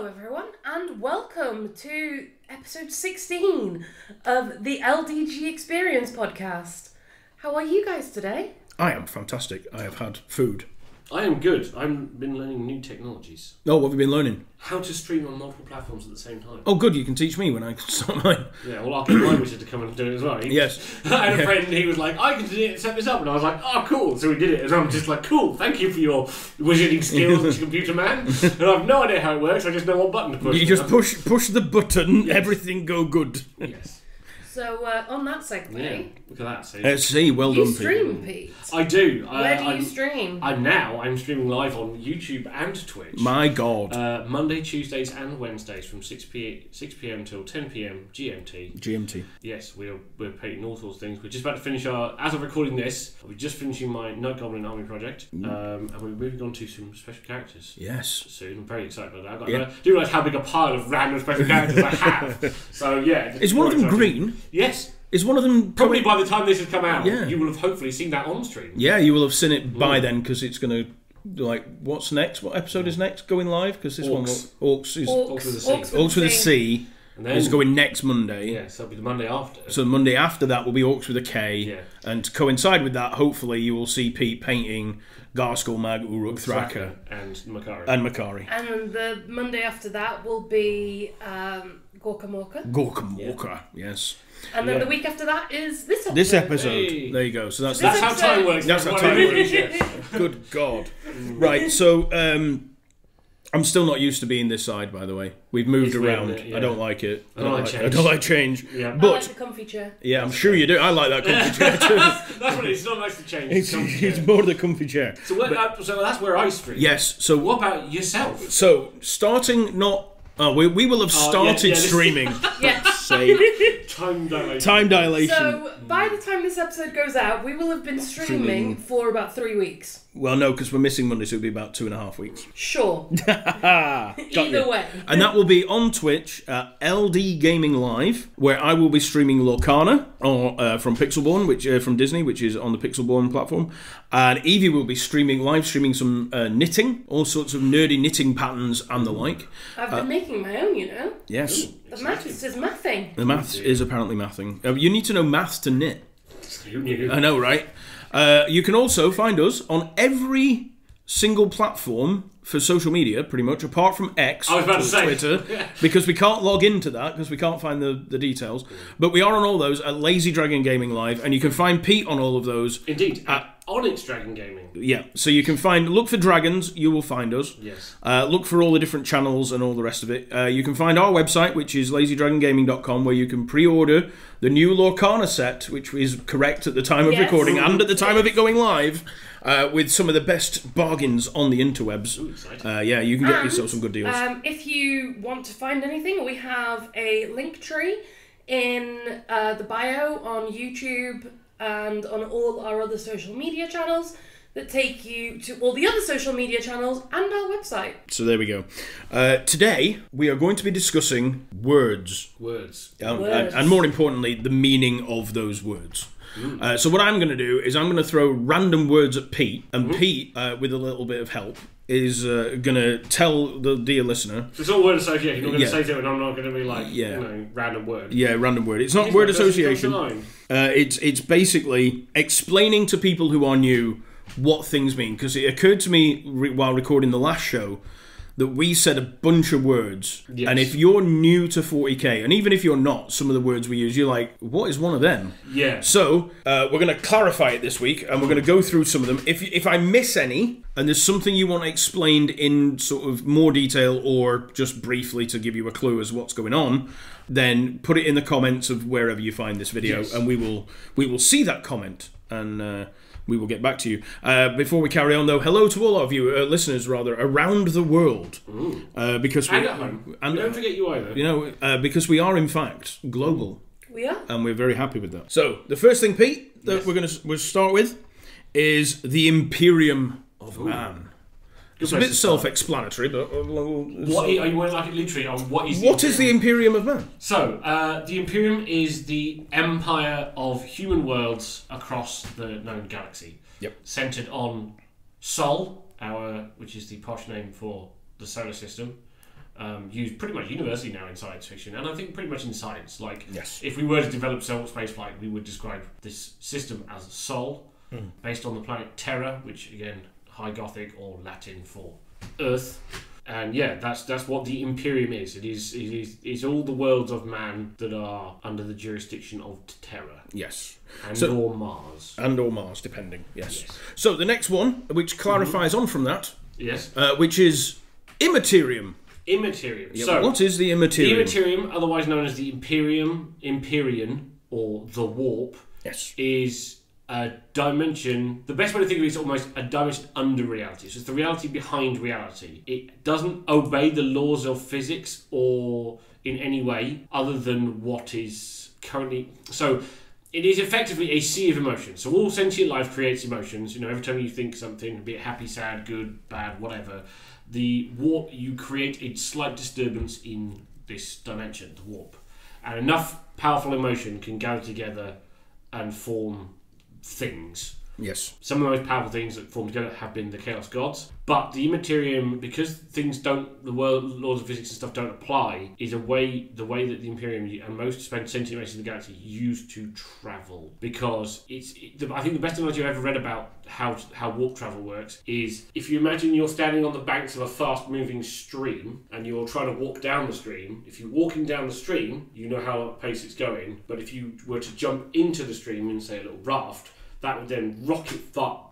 Hello everyone and welcome to episode 16 of the LDG Experience podcast. How are you guys today? I am fantastic. I have had food. I am good. I've been learning new technologies. Oh, what have you been learning? How to stream on multiple platforms at the same time. Oh, good. You can teach me when I start mine. Yeah, well, I'll get my wizard to come and do it as well. Yes. I had a friend, he was like, I can set this up. And I was like, oh, cool. So we did it. And I'm just like, cool, thank you for your wizarding skills, Mr. Computer Man. And I have no idea how it works. I just know what button to push. You just push the button, yes. Everything go good. Yes. So, on that segue... Yeah, look at that. See? Let's see, well done, You stream, Pete? I do. Where do you stream? I'm streaming live on YouTube and Twitch. My God. Monday, Tuesdays and Wednesdays from 6 p.m. till 10 p.m. GMT. Yes, we're painting all sorts of things. We're just about to finish as of recording this, we're just finishing my Night Goblin Army project. And we're moving on to some special characters. Yes. Soon. I'm very excited about that. I do realise how big a pile of random special characters I have. So, yeah. Is one of them green? Yes. Is one of them... Probably by the time this has come out, yeah. You will have hopefully seen that on stream. Yeah, you will have seen it by then, because it's going to... Like, what's next? What episode is next going live? Because this one... Orcs is... Orcs with a C. And then, is going next Monday. Yeah, so it'll be the Monday after. So the Monday after that will be Orcs with a K. Yeah. And to coincide with that, hopefully you will see Pete painting Garskull, Mag, Uruk, Thraka. And Makari. And the Monday after that will be Gorka Morka. Yes. And then the week after that is this episode. This episode. Hey. There you go. So that's how time works. That's how time works. Good God. Right, so I'm still not used to being this side, by the way. We've moved around. Weird, yeah. I don't like it. I don't like change. Yeah. Yeah. But I like the comfy chair. yeah, I'm sure you do. I like that comfy chair too. That's what it is. It's not nice to change. It's more the comfy chair. So that's where I stream. Yes. So what about yourself? So starting not... we will have started streaming. Yes. Time dilation. Time dilation. So by the time this episode goes out, we will have been streaming for about 3 weeks. Well, no, because we're missing Monday, so it'll be about 2.5 weeks. Sure. Either way. And that will be on Twitch at LD Gaming Live, where I will be streaming Lorcana from Pixelborn, which from Disney, which is on the Pixelborn platform. And Evie will be live streaming some knitting, all sorts of nerdy knitting patterns and the like. I've been making my own, you know. Yes. The maths is mathing. The maths is apparently mathing. You need to know maths to knit. You knew. I know, right? You can also find us on every single platform for social media, pretty much, apart from X, I was about to say. Twitter, because we can't log into that, because we can't find the details. But we are on all those at Lazy Dragon Gaming Live, and you can find Pete on all of those. Indeed. Onyx Dragon Gaming. Yeah, so you can look for dragons, you will find us. Yes. Look for all the different channels and all the rest of it. You can find our website, which is lazydragongaming.com, where you can pre-order the new Lorcana set, which is correct at the time of recording and at the time of it going live, with some of the best bargains on the interwebs. Ooh, exciting. Yeah, you can get yourself some good deals. If you want to find anything, we have a link tree in the bio on YouTube and on all our other social media channels that take you to all the other social media channels and our website. So there we go. Today, we are going to be discussing words. Words. And more importantly, the meaning of those words. So what I'm going to do is I'm going to throw random words at Pete, and Pete, with a little bit of help, is going to tell the dear listener... So it's all word association. You're not going to say to it, and I'm not going to be like, random word. Yeah, random word. It's not word association. It's basically explaining to people who are new what things mean. Because it occurred to me while recording the last show that we said a bunch of words, and if you're new to 40k, and even if you're not, some of the words we use, you're like, what is one of them? Yeah. So, we're going to clarify it this week, and we're going to go through some of them. If I miss any, and there's something you want explained in sort of more detail, or just briefly to give you a clue as what's going on, then put it in the comments of wherever you find this video, and we will see that comment, and... we will get back to you. Before we carry on, though, hello to all of you, listeners, rather, around the world. Because and at home. And don't forget you either. You know, because we are, in fact, global. We are. And we're very happy with that. So, the first thing, Pete, that we'll start with is the Imperium of Man. It's a bit self-explanatory, but... What are you like it literally on what is the Imperium of Man? So, the Imperium is the empire of human worlds across the known galaxy. Yep. Centered on Sol, which is the posh name for the solar system, used pretty much universally now in science fiction, and I think pretty much in science. Like, yes. if we were to develop spaceflight, we would describe this system as Sol, based on the planet Terra, which again, High Gothic or Latin for Earth. And yeah, that's what the Imperium is. It's all the worlds of man that are under the jurisdiction of Terra. Yes. Or Mars. Or Mars, depending. Yes. So the next one, which clarifies on from that, yes, which is Immaterium. Immaterium. Yeah, so what is the Immaterium? The Immaterium, otherwise known as the Empyrean, or the Warp, yes, is a dimension. The best way to think of it is almost a dimension under reality. So it's the reality behind reality. It doesn't obey the laws of physics or in any way other than what is currently. So it is effectively a sea of emotions. So all sentient life creates emotions. Every time you think something, be it happy, sad, good, bad, whatever, the warp, you create a slight disturbance in this dimension, the warp. And enough powerful emotion can gather together and form things. Yes. Some of the most powerful things that form together have been the Chaos Gods. But the Immaterium, because things don't, the world laws of physics and stuff don't apply, is the way that the Imperium and most sentient races in the galaxy use to travel. Because I think the best analogy I've ever read about how warp travel works is if you imagine you're standing on the banks of a fast-moving stream and you're trying to walk down the stream. If you're walking down the stream, you know how pace it's going. But if you were to jump into the stream in, say, a little raft, that would then rocket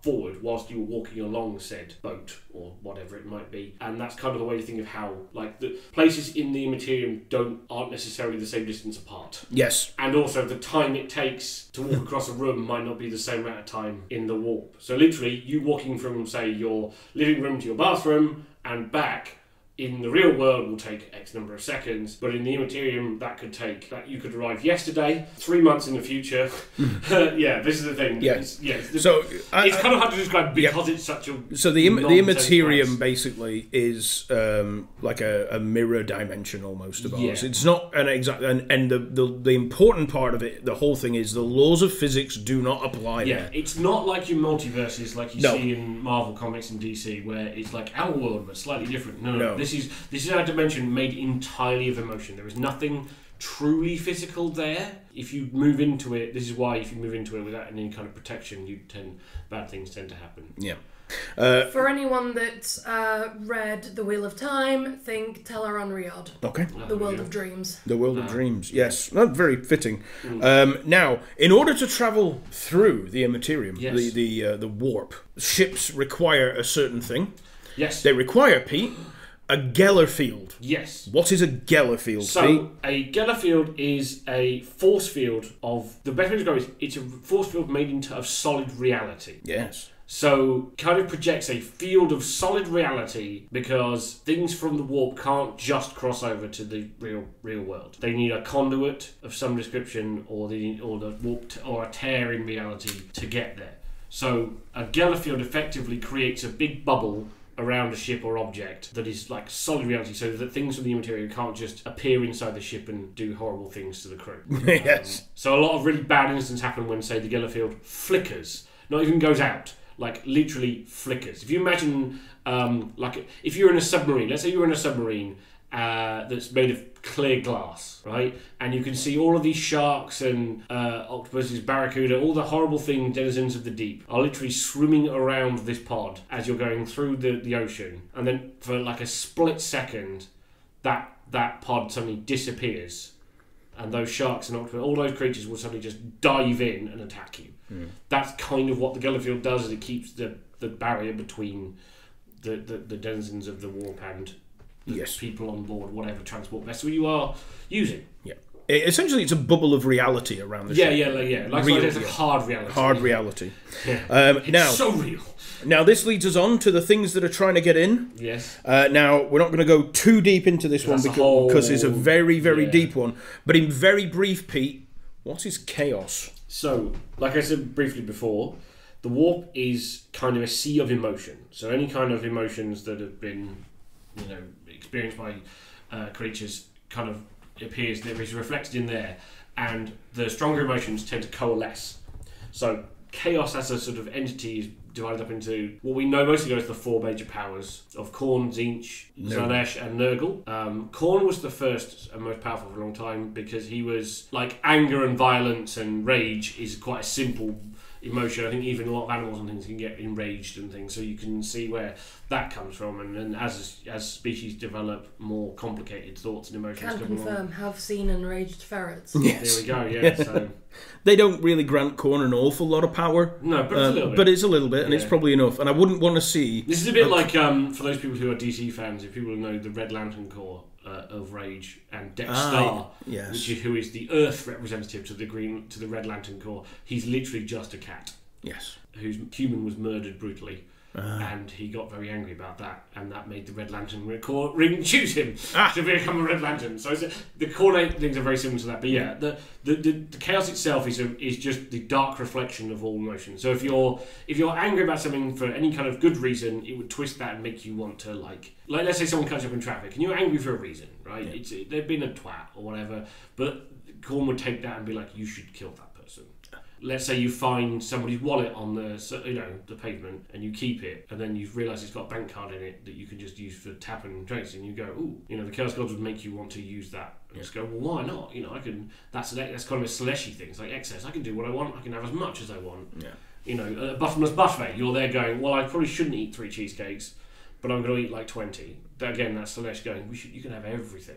forward whilst you were walking along said boat or whatever it might be. And that's kind of the way to think of how, like, the places in the Immaterium aren't necessarily the same distance apart. Yes. And also the time it takes to walk across a room might not be the same amount of time in the warp. So literally, you walking from, say, your living room to your bathroom and back in the real world will take X number of seconds, but in the Immaterium you could arrive yesterday, 3 months in the future. Yeah, this is the thing. Yes. It's kind of hard to describe because it's such a. So the Immaterium basically is like a mirror dimension almost of ours. It's not an exact, and the important part of it, the whole thing is the laws of physics do not apply there. It's not like your multiverses like you see in Marvel Comics and DC, where it's like our world but slightly different. No. This is a dimension made entirely of emotion. There is nothing truly physical there. If you move into it, this is why if you move into it without any kind of protection, bad things tend to happen. Yeah. For anyone that's read The Wheel of Time, think Tel'aran'rhiod. Okay. The World of Dreams. The World of Dreams, yes. That's very fitting. Now, in order to travel through the Immaterium, the warp, ships require a certain thing. Yes. They require, Pete, a Geller field. Yes. What is a Geller field, So, Pete? a Geller field is a force field of... The best way to describe it is it's a force field made of solid reality. Yes. So, kind of projects a field of solid reality because things from the warp can't just cross over to the real world. They need a conduit of some description or the warp or a tear in reality to get there. So, a Geller field effectively creates a big bubble around a ship or object that is like solid reality, so that things from the Immaterium can't just appear inside the ship and do horrible things to the crew. Yes. So a lot of really bad incidents happen when, say, the Geller field flickers, not even goes out, like literally flickers. If you imagine, like if you're in a submarine, let's say you're in a submarine that's made of clear glass, right? And you can see all of these sharks and octopuses, barracuda, all the horrible things, denizens of the deep, are literally swimming around this pod as you're going through the ocean. And then for like a split second, that pod suddenly disappears. And those sharks and octopuses, all those creatures will suddenly just dive in and attack you. That's kind of what the Geller field does, is it keeps the barrier between the denizens of the warp and people on board whatever transport vessel you are using. Yeah. Essentially, it's a bubble of reality around the ship. Like it's a hard reality. Hard reality. Yeah. It's so real. Now, this leads us on to the things that are trying to get in. Yes. Now, we're not going to go too deep into this one because it's a very, very deep one. But in very brief, Pete, what is chaos? So, like I said briefly before, the warp is kind of a sea of emotion. So any kind of emotions that have been, experienced by creatures kind of appears, there is reflected in there, and the stronger emotions tend to coalesce. So chaos as a sort of entity is divided up into what we know mostly as the 4 major powers of Khorne, Tzeentch, Slaanesh, and Nurgle. Khorne was the first and most powerful for a long time because he was like anger and violence and rage is quite a simple emotion. I think even a lot of animals and things can get enraged and things, so you can see where that comes from. And as species develop, more complicated thoughts and emotions Can come confirm, along. have seen enraged ferrets. Yes. There we go. Yeah. So they don't really grant Khorne an awful lot of power. no, but it's a little bit. But it's a little bit, and it's probably enough. And I wouldn't want to see. This is a bit like for those people who are DC fans, if people know the Red Lantern Corps of Rage and Dex Star, yes. who is the Earth representative to the Red Lantern Corps. He's literally just a cat. Yes. Whose human was murdered brutally. And he got very angry about that, and that made the Red Lantern Corps choose him to become a Red Lantern. So the core things are very similar to that. But yeah, the chaos itself is just the dark reflection of all emotions. So if you're angry about something for any kind of good reason, it would twist that and make you want to like let's say someone cuts you up in traffic, and you're angry for a reason, right? Yeah. They've been a twat or whatever, but Khorne would take that and be like, you should kill that person. Let's say you find somebody's wallet on the pavement and you keep it, and then you realise it's got a bank card in it that you can just use for tapping and drinks, and you go, ooh, the Chaos Gods would make you want to use that. And just go, well, why not? I can. That's kind of a Slaanesh thing. It's like excess. I can do what I want. I can have as much as I want. Yeah. A bottomless buffet. You're there going, well, I probably shouldn't eat 3 cheesecakes, but I'm going to eat like 20. Again, that's Slaanesh going, you can have everything.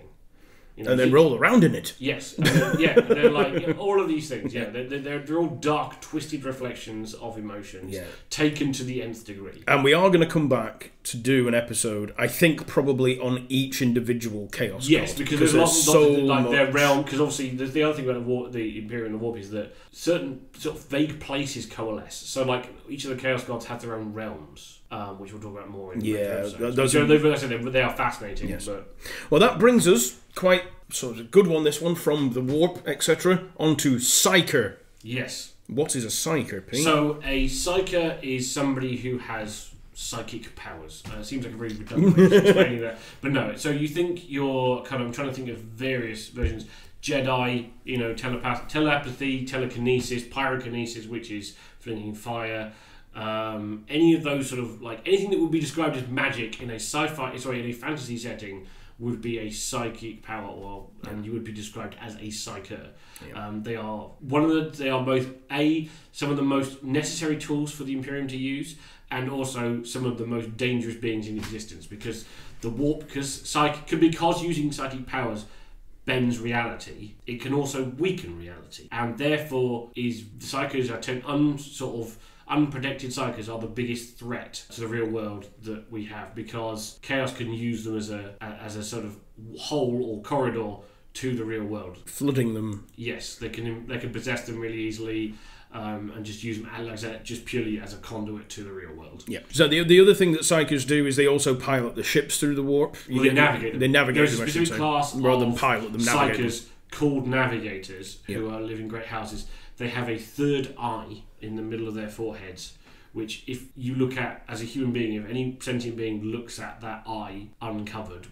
And then roll around in it. Yes, they're like all of these things. Yeah, they're all dark, twisted reflections of emotions taken to the nth degree. And we are going to come back to do an episode, I think, probably on each individual chaos. Yes, because there's lots of like their realm. Because obviously, there's the other thing about the Imperium and the Warp is that certain sort of vague places coalesce. So, like each of the Chaos Gods have their own realms. Which we'll talk about more in the episodes. They are fascinating. Yes. Well, that brings us quite sort of a good one. This one from the Warp, etc., onto Psyker. Yes. What is a Psyker, Pete? So a Psyker is somebody who has psychic powers. Seems like a very redundant way of explaining that, but no. So you think you're I'm trying to think of various versions. Jedi, telepathy, telekinesis, pyrokinesis, which is flinging fire. Any of those sort of like anything that would be described as magic in a in a fantasy setting would be a psychic power, and you would be described as a psyker. Yeah. They are both some of the most necessary tools for the Imperium to use, and also some of the most dangerous beings in existence, because because using psychic powers bends reality, it can also weaken reality, and therefore psychers are unprotected psychers are the biggest threat to the real world that we have, because chaos can use them as a sort of hole or corridor to the real world, flooding them. Yes, they can possess them really easily. And just use them just purely as a conduit to the real world. Yeah. So the other thing that Psychers do is they also pilot the ships through the warp. They navigate them. They navigate There's them. a specific class rather than pilot them. Psychers called navigators who live in great houses. They have a third eye in the middle of their foreheads, which if you look at as a human being, if any sentient being looks at that eye uncovered,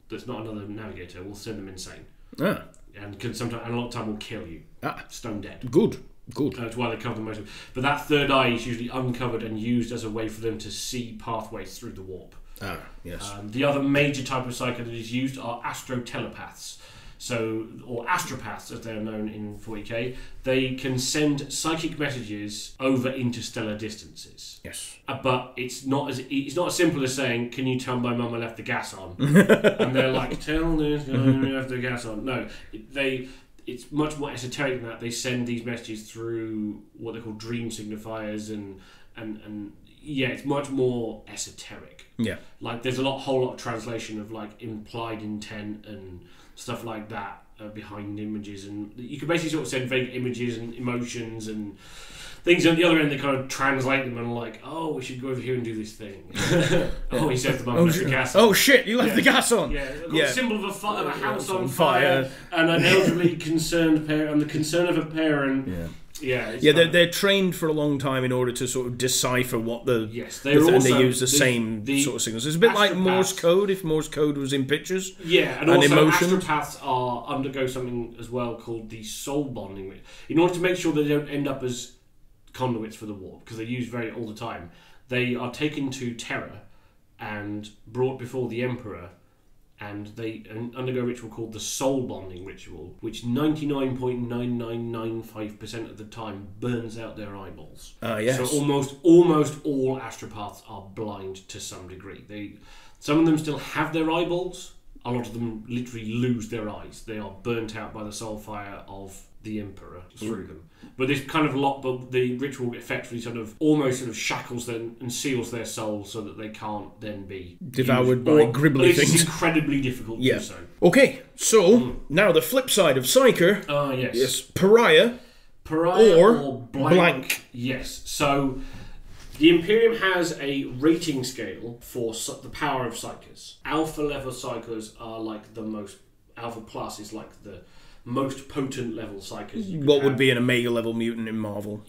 that's not another navigator, will send them insane. Ah. And a lot of time will kill you. Stone dead. Good. That's why they cover the most. But that third eye is usually uncovered and used as a way for them to see pathways through the warp. Ah, yes. The other major type of psyker that is used are astrotelepaths. Or astropaths, as they're known in 40k. They can send psychic messages over interstellar distances. Yes. But it's not as simple as saying, "Can you tell my mum I left the gas on?" And they're like, "Tell this guy I left the gas on." No, it's much more esoteric than that. They send these messages through what they call dream signifiers, and it's much more esoteric. Yeah. Like there's a whole lot of translation of like implied intent and stuff like that behind images, and you can basically sort of send vague images and emotions and things. On the other end, they kind of translate them and like, oh, we should go over here and do this thing. Oh, he said the mum left the gas on. Oh shit, you left the gas on. Yeah, a symbol of a house on fire, and an elderly concerned parent, and the concern of a parent. They're trained for a long time in order to sort of decipher what and they use the same sort of signals. It's a bit like Morse code, if Morse code was in pictures. Yeah, and also astropaths undergo something as well called the soul bonding. In order to make sure they don't end up as conduits for the warp, because they're used all the time. They are taken to Terra and brought before the Emperor, and they undergo a ritual called the Soul Bonding Ritual, which 99.9995% of the time burns out their eyeballs. Yes. So almost all astropaths are blind to some degree. Some of them still have their eyeballs. A lot of them literally lose their eyes. They are burnt out by the soul fire of the Emperor through them. But this kind of but the ritual effectively almost shackles them and seals their soul so that they can't then be devoured by gribbly things. It's incredibly difficult to do so. Okay, so now the flip side of Psyker. Yes. Yes, Pariah or blank. Yes. So the Imperium has a rating scale for the power of Psykers. Alpha level Psykers are like the most. Alpha plus is like the most potent level Psykers. What would be an Omega level mutant in Marvel?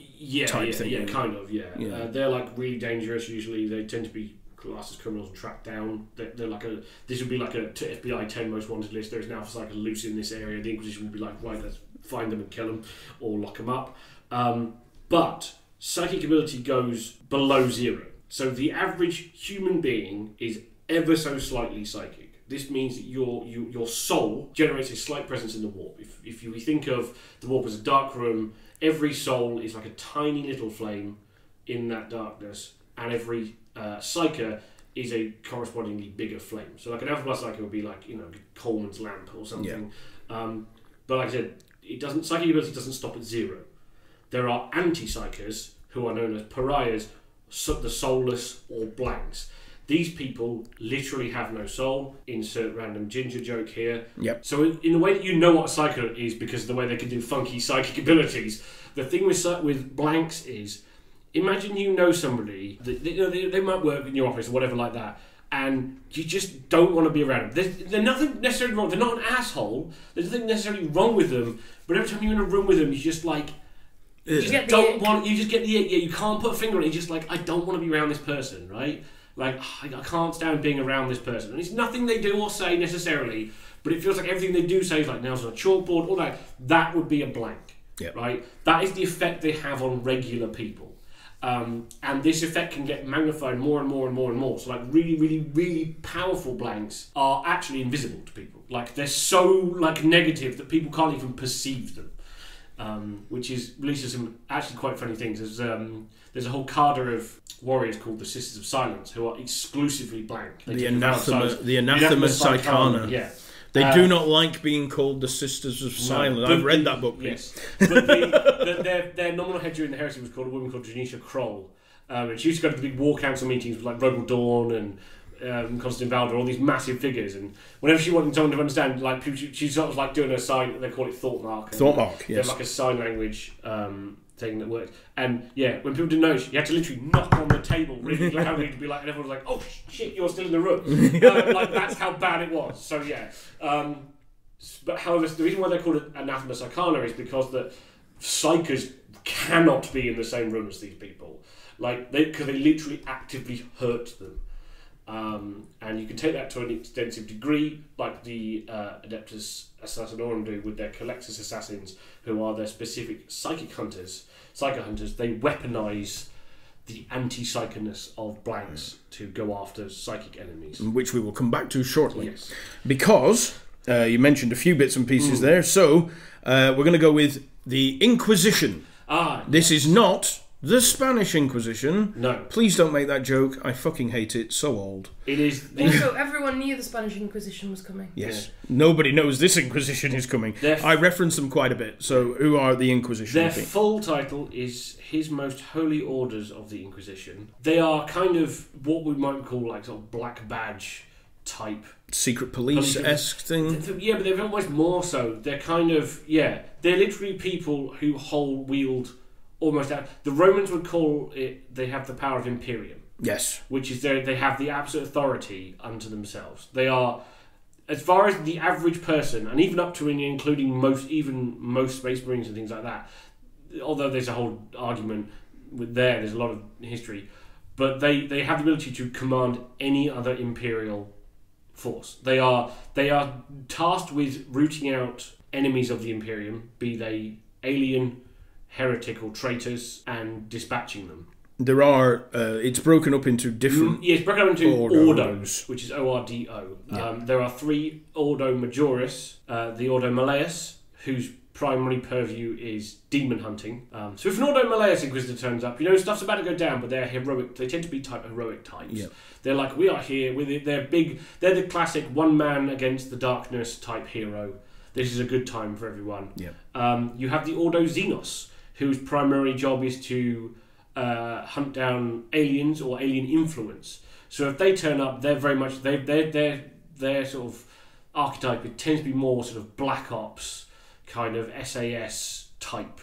Type thing. Yeah, kind of. Yeah. They're like really dangerous. Usually, they tend to be classed as criminals and tracked down. They're like this would be like a FBI 10 most wanted list. There's an Alpha Psyker loose in this area. The Inquisition would be like, right, let's find them and kill them or lock them up. But psychic ability goes below 0. So the average human being is ever so slightly psychic. This means that your soul generates a slight presence in the warp. If you think of the warp as a dark room, every soul is like a tiny little flame in that darkness, and every psyker is a correspondingly bigger flame. So like an Alpha Plus psyker would be like Coleman's lamp or something. Yeah. But like I said, psychic ability doesn't stop at 0. There are anti-psykers who are known as pariahs, the soulless or blanks. These people literally have no soul. Insert random ginger joke here. Yep. So in the way that you know what a psyker is because of the way they can do funky psychic abilities, the thing with blanks is, imagine you know somebody, that, they might work in your office or whatever like that, and you just don't want to be around them. There's nothing necessarily wrong. They're not an asshole. There's nothing necessarily wrong with them. But every time you're in a room with them, you just like... You just get the ick. Yeah, you can't put a finger on it. You're just like, I don't want to be around this person, right? Like, I can't stand being around this person. And it's nothing they do or say necessarily, but it feels like everything they do say is like nails on a chalkboard, all that. That would be a blank, right? That is the effect they have on regular people. And this effect can get magnified more and more and more and more. So like really, really, really powerful blanks are actually invisible to people. Like they're so like negative that people can't even perceive them. Which releases some actually quite funny things. There's a whole cadre of warriors called the Sisters of Silence who are exclusively blank. The anathema Psychana. Yeah. They do not like being called the Sisters of Silence. I've read that book. Yes. But their nominal head during the heresy was called a woman called Janisha Kroll. And she used to go to the big war council meetings with like Rogel Dawn and Constantine Valder, all these massive figures, and whenever she wanted someone to understand, like she's sort of like doing a sign. They call it thought mark. Thought mark, yes. They have like a sign language thing that works. And yeah, when people didn't know, you had to literally knock on the table really loudly to be like, and everyone was like, "Oh shit, you're still in the room." Like that's how bad it was. So yeah. But however, the reason why they're called anathema psychana is because the psychers cannot be in the same room as these people, because they literally actively hurt them. And you can take that to an extensive degree, like the Adeptus Assassinorum do with their Collectus Assassins, who are their specific psychic hunters. They weaponise the anti-psycherness of blanks to go after psychic enemies. Which we will come back to shortly. Yes. Because you mentioned a few bits and pieces there, so we're going to go with the Inquisition. This is not... the Spanish Inquisition. No. Please don't make that joke. I fucking hate it. So old. It is... Also, everyone knew the Spanish Inquisition was coming. Yes. Yeah. Nobody knows this Inquisition is coming. I reference them quite a bit. So, who are the Inquisition? Their full title is His Most Holy Orders of the Inquisition. They are kind of what we might call like sort of black badge type... secret police-esque thing? Yeah, but they're almost more so. They're kind of... Yeah. They're literally people who wield... almost out. The Romans would call it, they have the power of Imperium. Yes. Which is they have the absolute authority unto themselves. They are, as far as the average person, and even up to and including most Space Marines and things like that, although there's a whole argument there's a lot of history, but they have the ability to command any other Imperial force. They are tasked with rooting out enemies of the Imperium, be they alien, heretic or traitors and dispatching them. There are, it's broken up into different... Yeah, it's broken up into ordos, which is O-R-D-O. Yeah. There are 3 Ordo Majoris, the Ordo Malleus, whose primary purview is demon hunting. So if an Ordo Malleus Inquisitor turns up, stuff's about to go down, but they're heroic. They tend to be heroic types. Yeah. They're like, we are here. They're big. They're the classic one man against the darkness type hero. This is a good time for everyone. Yeah. You have the Ordo Xenos, whose primary job is to hunt down aliens or alien influence. So if they turn up, they're very much their sort of archetype. It tends to be more sort of Black Ops kind of SAS type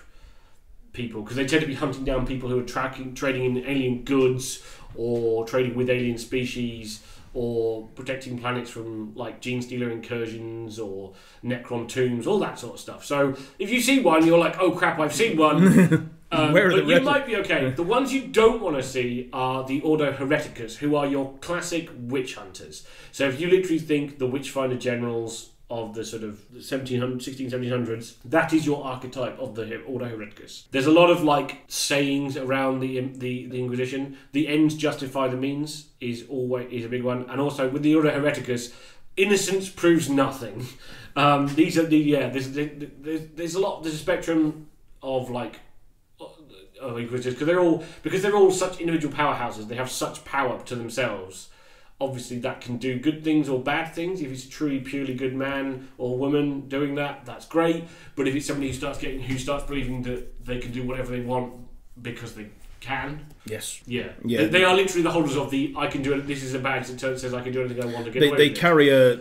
people, because they tend to be hunting down people who are trading in alien goods or trading with alien species or protecting planets from like gene stealer incursions or Necron tombs, all that sort of stuff. So if you see one, you're like, oh crap, I've seen one. Where are but the you might be okay. The ones you don't want to see are the Ordo Hereticus, who are your classic witch hunters. So if you literally think the Witchfinder generals of the sort of 1700s, that is your archetype of the Ordo Hereticus. There's a lot of like sayings around the Inquisition. The ends justify the means is a big one, and also with the Ordo Hereticus, innocence proves nothing. These are there's a spectrum of like Inquisitors because they're all such individual powerhouses. They have such power to themselves. Obviously, that can do good things or bad things. If it's a truly, purely good man or woman doing that, that's great. But if it's somebody who starts believing that they can do whatever they want because they can, yes, yeah. They are literally the holders of the I can do it. This is a badge that says I can do anything I want to get away They with carry a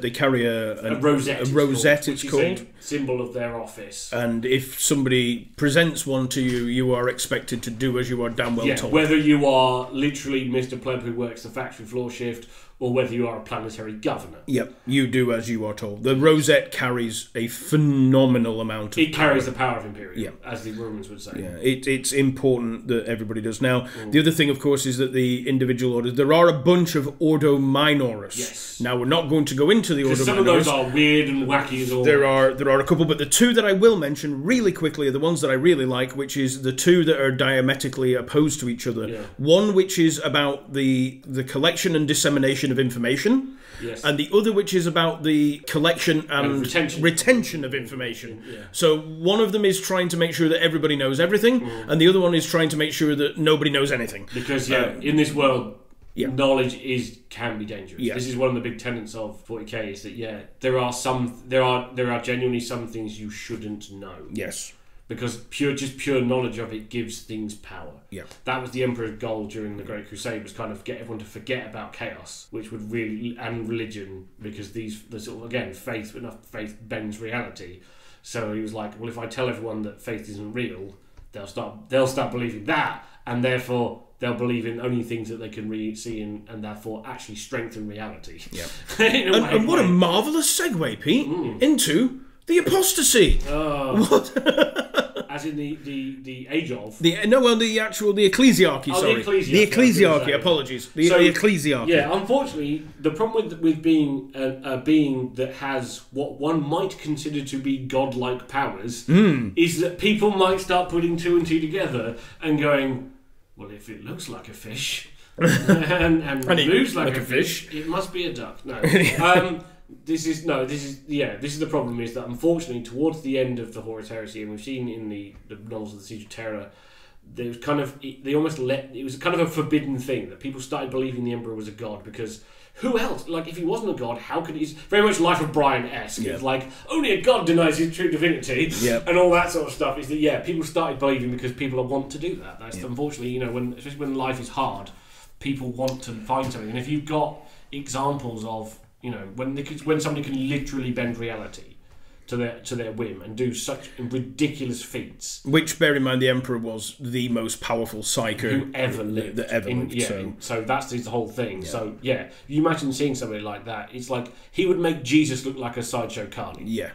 rosette. A rosette, it's called. A symbol of their office. And if somebody presents one to you, you are expected to do as you are damn well told. Whether you are literally Mr. Pleb who works the factory floor shift, or whether you are a planetary governor. Yep, you do as you are told. The rosette carries a phenomenal amount of power. It carries the power of Imperium, yeah, as the Romans would say. Yeah, it's important that everybody does. Now, the other thing, of course, is that the individual orders, there are a bunch of Ordo Minoris. Yes. Now, we're not going to go into the Ordo Minoris. Some of those are weird and wacky as all. There are a couple, but the 2 that I will mention really quickly are the ones that I really like, which is the 2 that are diametrically opposed to each other. Yeah. One which is about the collection and dissemination of information, yes, and the other which is about the collection and retention of information. Yeah. So one of them is trying to make sure that everybody knows everything, and the other one is trying to make sure that nobody knows anything. Because in this world, knowledge can be dangerous. Yeah. This is one of the big tenets of 40k is that there are genuinely some things you shouldn't know. Yes. Because pure knowledge of it gives things power. Yeah. That was the Emperor's goal during the Great Crusade, was kind of get everyone to forget about chaos, which would really, and religion, because the sort of, again, faith bends reality. So he was like, well, if I tell everyone that faith isn't real, they'll start believing that, and therefore they'll believe in only things that they can really see and therefore actually strengthen reality. Yeah. and what a marvellous segue, Pete, into the apostasy. What? As in the age of the ecclesiarchy. Sorry, the ecclesiarchy. Apologies, the ecclesiarchy. Yeah, unfortunately, the problem with being a being that has what one might consider to be godlike powers is that people might start putting 2 and 2 together and going, well, if it looks like a fish and moves like a fish, it must be a duck. No. This is the problem, is that unfortunately towards the end of the Horus Heresy, and we've seen in the novels of the Siege of Terror, there was kind of it was kind of a forbidden thing that people started believing the Emperor was a god, because who else? Like, if he wasn't a god, how could he? It's very much Life of Brian-esque. Yeah. It's like only a god denies his true divinity, and all that sort of stuff. Is that people started believing because people want to do that. That's unfortunately, especially when life is hard, people want to find something. And if you've got examples of when somebody can literally bend reality to their whim and do such ridiculous feats. Which, bear in mind, the Emperor was the most powerful psyker who ever lived. So that's the whole thing. Yeah. So you imagine seeing somebody like that. It's like he would make Jesus look like a sideshow carny. Yeah.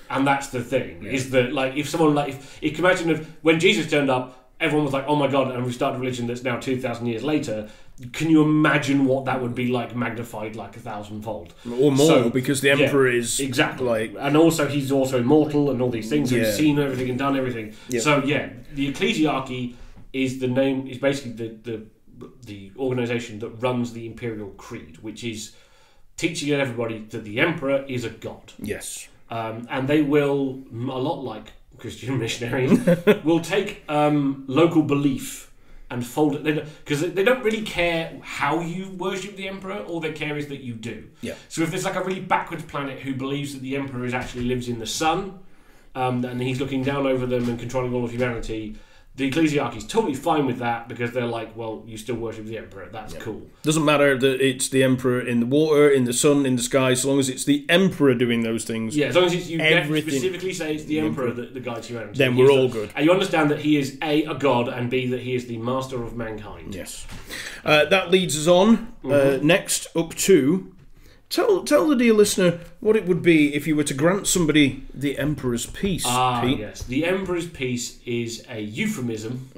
And that's the thing, is that, like, if someone, like, if you can imagine when Jesus turned up, everyone was like, oh my god, and we started a religion that's now 2,000 years later. Can you imagine what that would be like, magnified like 1,000-fold? Or more, because the Emperor is... Exactly. Like, and also, he's also immortal and all these things. So Yeah. he's seen everything and done everything. Yeah. So, yeah, the ecclesiarchy is the name, is basically the organisation that runs the imperial creed, which is teaching everybody that the Emperor is a god. yes. And they will, a lot like Christian missionaries, will take local belief and fold it, because they don't really care how you worship the Emperor. All they care is that you do. Yeah. So if there's like a really backwards planet who believes that the Emperor actually lives in the sun, and he's looking down over them and controlling all of humanity, the ecclesiarchy is totally fine with that, because they're like, well, you still worship the Emperor. That's cool. Doesn't matter that it's the Emperor in the water, in the sun, in the sky, so long as it's the Emperor doing those things. Yeah, as long as you specifically say it's the Emperor that guides humanity. Then we're all good. And you understand that he is A, a god, and B, that he is the master of mankind. Yes. That leads us on, next up to... Tell the dear listener what it would be if you were to grant somebody the Emperor's Peace, Pete. Yes. The Emperor's Peace is a euphemism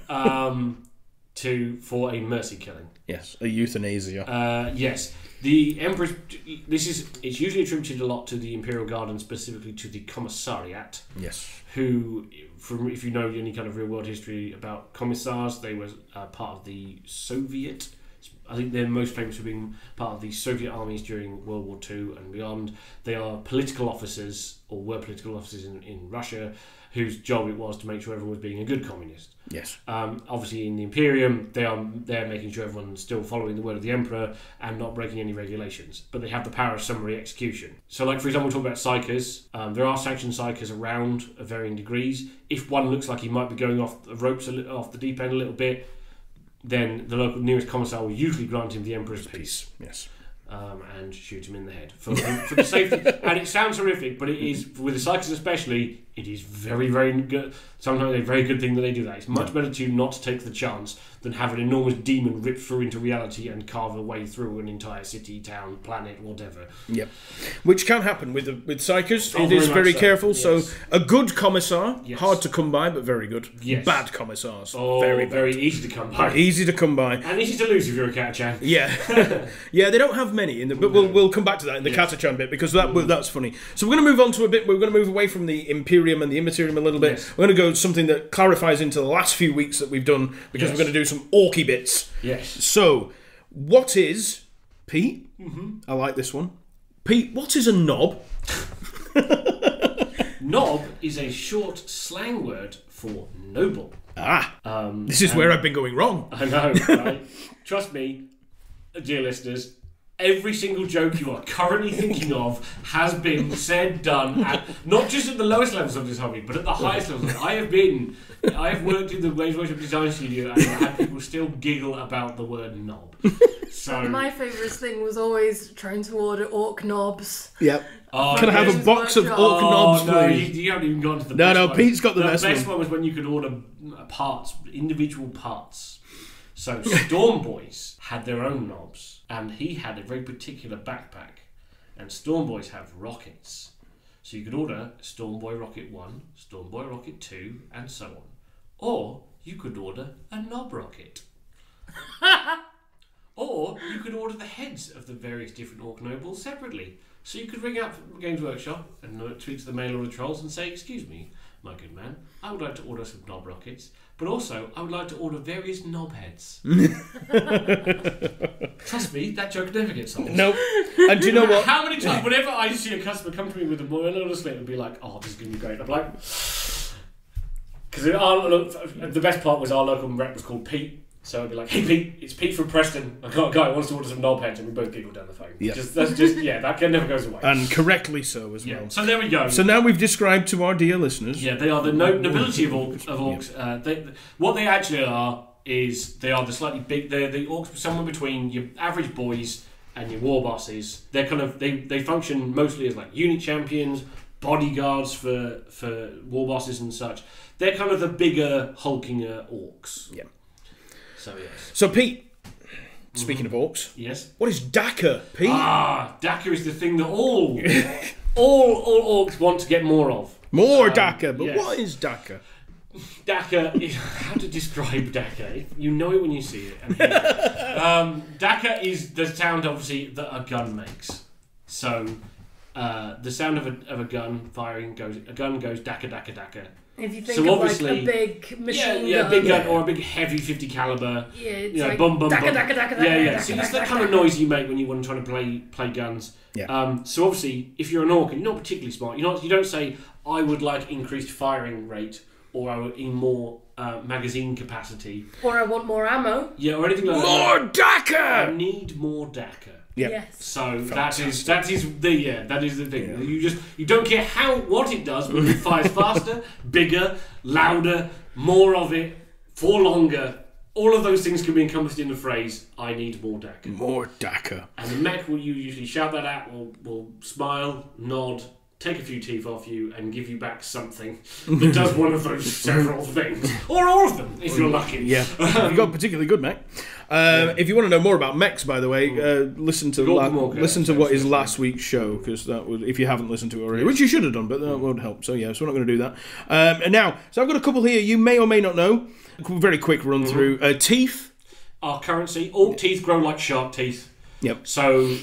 for a mercy killing. Yes, a euthanasia. Yes. The Emperor's... It's usually attributed a lot to the Imperial Guard, and specifically to the Commissariat. Yes. Who, if you know any kind of real-world history about commissars, they were part of the Soviet... I think they're most famous for being part of the Soviet armies during World War II and beyond. They are political officers, or were political officers in Russia, whose job it was to make sure everyone was being a good communist. Yes. Obviously, in the Imperium, they're making sure everyone's still following the word of the Emperor and not breaking any regulations. But they have the power of summary execution. So, like, for example, we talk about psychers. There are sanctioned psychers around of varying degrees. If one looks like he might be going off the ropes, off the deep end a little bit, then the local nearest commissar will usually grant him the Emperor's Peace. Yes. And shoot him in the head for the safety. And it sounds horrific, but it is, with the psychers especially, it is very, very good. Sometimes a very good thing that they do that. It's much better to not take the chance than have an enormous demon rip through into reality and carve a way through an entire city, town, planet, whatever. Yep. Which can happen with psychers. It is very careful. Yes. So a good commissar, hard to come by, but very good. Yes. Bad commissars, very easy to come by. Easy to come by. And easy to lose if you're a Catachan. Yeah. Yeah, they don't have many, but we'll come back to that in the Catachan bit, because that's funny. So we're going to move on to we're going to move away from the Imperium and the Immaterium a little bit. Yes. We're going to go something that clarifies into the last few weeks that we've done, because we're going to do some orky bits. Yes. So, what is, Pete? I like this one. Pete, what is a knob? Knob is a short slang word for noble. This is where I've been going wrong. I know, right? Trust me, dear listeners, every single joke you are currently thinking of has been said, done, not just at the lowest levels of this hobby, but at the highest levels. I have worked in the Waves Workshop Design Studio, and I've had people still giggle about the word knob. So my favourite thing was always trying to order orc knobs. Yep. Can I have a box of orc knobs, no, please? you haven't even gone to the best No, one. Pete's got the best one. The best one was when you could order parts, individual parts. So Storm Boys had their own knobs, and he had a very particular backpack. And Storm Boys have rockets. So you could order Storm Boy Rocket 1, Storm Boy Rocket 2, and so on. Or you could order a knob rocket. Or you could order the heads of the various different orc nobles separately. So you could ring up Games Workshop and tweet to the mail order trolls and say, "Excuse me, my good man, I would like to order some knob rockets, but also I would like to order various knob heads." Trust me, that joke never gets old. Nope. And do you know what? How many times, whenever I see a customer come to me with a order slip and be like, "Oh, this is going to be great," I'm like... Because the best part was our local rep was called Pete. So I'd be like, "Hey Pete, it's Pete from Preston. I've got a guy who wants to order some knob heads," and we both giggle down the phone. Yeah. That never goes away. And correctly so as well. So there we go. So now we've described to our dear listeners. Yeah, they are the nobility of orcs. What they actually are is they are the slightly big. They're the orcs somewhere between your average boys and your war bosses. They're kind of they function mostly as like unit champions, bodyguards for war bosses and such. They're kind of the bigger, hulkinger orcs. Yeah. So yes. So Pete, speaking of orcs, yes, what is Dakar, Pete? Dakar is the thing that all orcs want to get more of. More Dakar, but what is Dakar? Dakka, how to describe Dakka? You know it when you see it. And Dakka is the sound, obviously, that a gun makes. So, the sound of a gun firing goes Dakka, Dakka, Dakka. If you think of like a big machine gun. A big gun or a big heavy 50 caliber. Yeah, it's like bum, bum, Dakka, bum. Dakka, Dakka, Yeah. Dakka, So Dakka, it's the Dakka, kind of Dakka. noise you make when you want to try to play guns. Yeah. So obviously, if you're an orc and you're not particularly smart, you don't say, I would like increased firing rate, or I would in more magazine capacity, or I want more ammo. Yeah, or anything like that. More Dakka! I need more Dakka. Yep. Yes. So that is the thing. Yeah. You don't care what it does, but it fires faster, bigger, louder, more of it, for longer. All of those things can be encompassed in the phrase, I need more Dakka. More Dakka. And the mech will you usually shout that at, will smile, nod, take a few teeth off you, and give you back something that does one of those several things. Or all of them, if you're lucky. Yeah. You've got a particularly good mech. If you want to know more about mechs, by the way, listen to what is last week's show, because that would, if you haven't listened to it already, which you should have done, but that won't help. So yeah, so we're not going to do that. And now, so I've got a couple here you may or may not know. Very quick run through. Teeth. Our currency. All teeth grow like shark teeth. Yep. So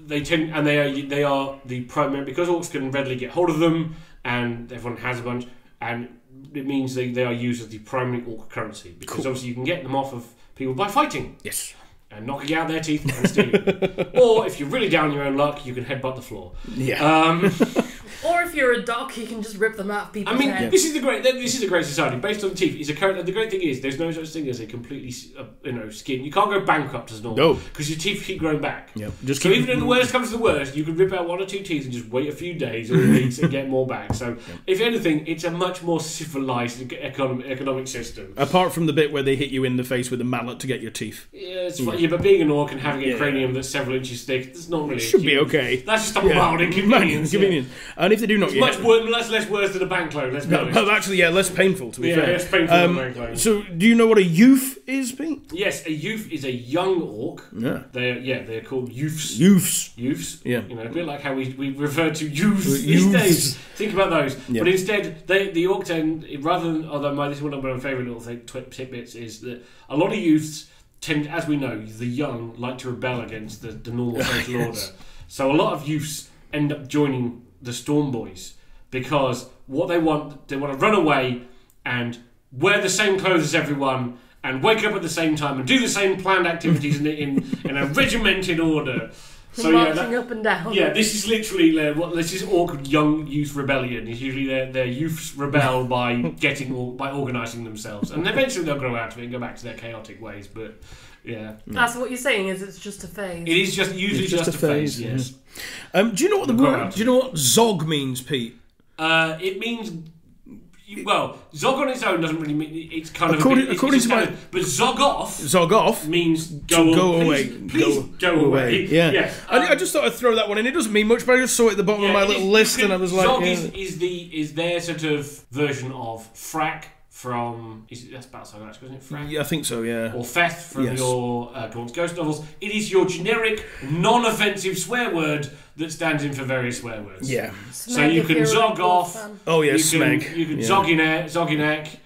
they tend, and they are the primary, because orcs can readily get hold of them, and everyone has a bunch, and it means they are used as the primary orc currency, because obviously you can get them off of people by fighting. Yes. And knocking out their teeth and stealing them. Or if you're really down on your own luck, you can headbutt the floor. Yeah. Or if you're a doc, you can just rip them out of people's heads. This is a great society based on teeth. The great thing is there's no such thing as a completely skin. You can't go bankrupt as normal because your teeth keep growing back. Yep. Even if the worst comes to the worst, you can rip out one or two teeth and just wait a few days or weeks and get more back. So if anything, it's a much more civilized economic system. Apart from the bit where they hit you in the face with a mallet to get your teeth. Yeah, it's fine. Yeah, but being an orc and having a cranium that's several inches thick, that's not really. Should be okay. That's just a mild inconvenience. And if they do knock you, much less worse than a bank loan. Let's be honest. Well, actually, less painful to be fair. Less painful than a bank loan. So, do you know what a youth is, Pete? Yes, a youth is a young orc. Yeah. They're called youths. Youths. Yeah. A bit like how we refer to youths these days. Think about those. Yeah. But instead, the orc tend, rather than, although this is one of my favourite little tidbits, is that a lot of youths tend, as we know, the young like to rebel against the normal social order. So a lot of youths end up joining the Storm Boys because what they want to run away and wear the same clothes as everyone and wake up at the same time and do the same planned activities in a regimented order. So marching up and down. Yeah, this is literally this is orc young youth rebellion. It's usually their youths rebel by organising themselves, and eventually they'll grow out of it and go back to their chaotic ways. But yeah, that's what you're saying. Is it's just a phase? It is usually just a phase. Yes. Do you know what the word? Do you know what Zog means, Pete? It means. Well, Zog on its own doesn't really mean it's kind according of to my but Zog off means go away. Please go away. Yeah. I just thought I'd throw that one in. It doesn't mean much, but I just saw it at the bottom of my little list, and I was like, Zog is their sort of version of frack from that's Battlestar Galactica, isn't it? Frack? Yeah, I think so. Yeah. Or Feth from your Gaunt's Ghost novels. It is your generic, non-offensive swear word that stands in for various swear words. Yeah. So you can zog off. Oh yeah, smeg. You can zoggy neck.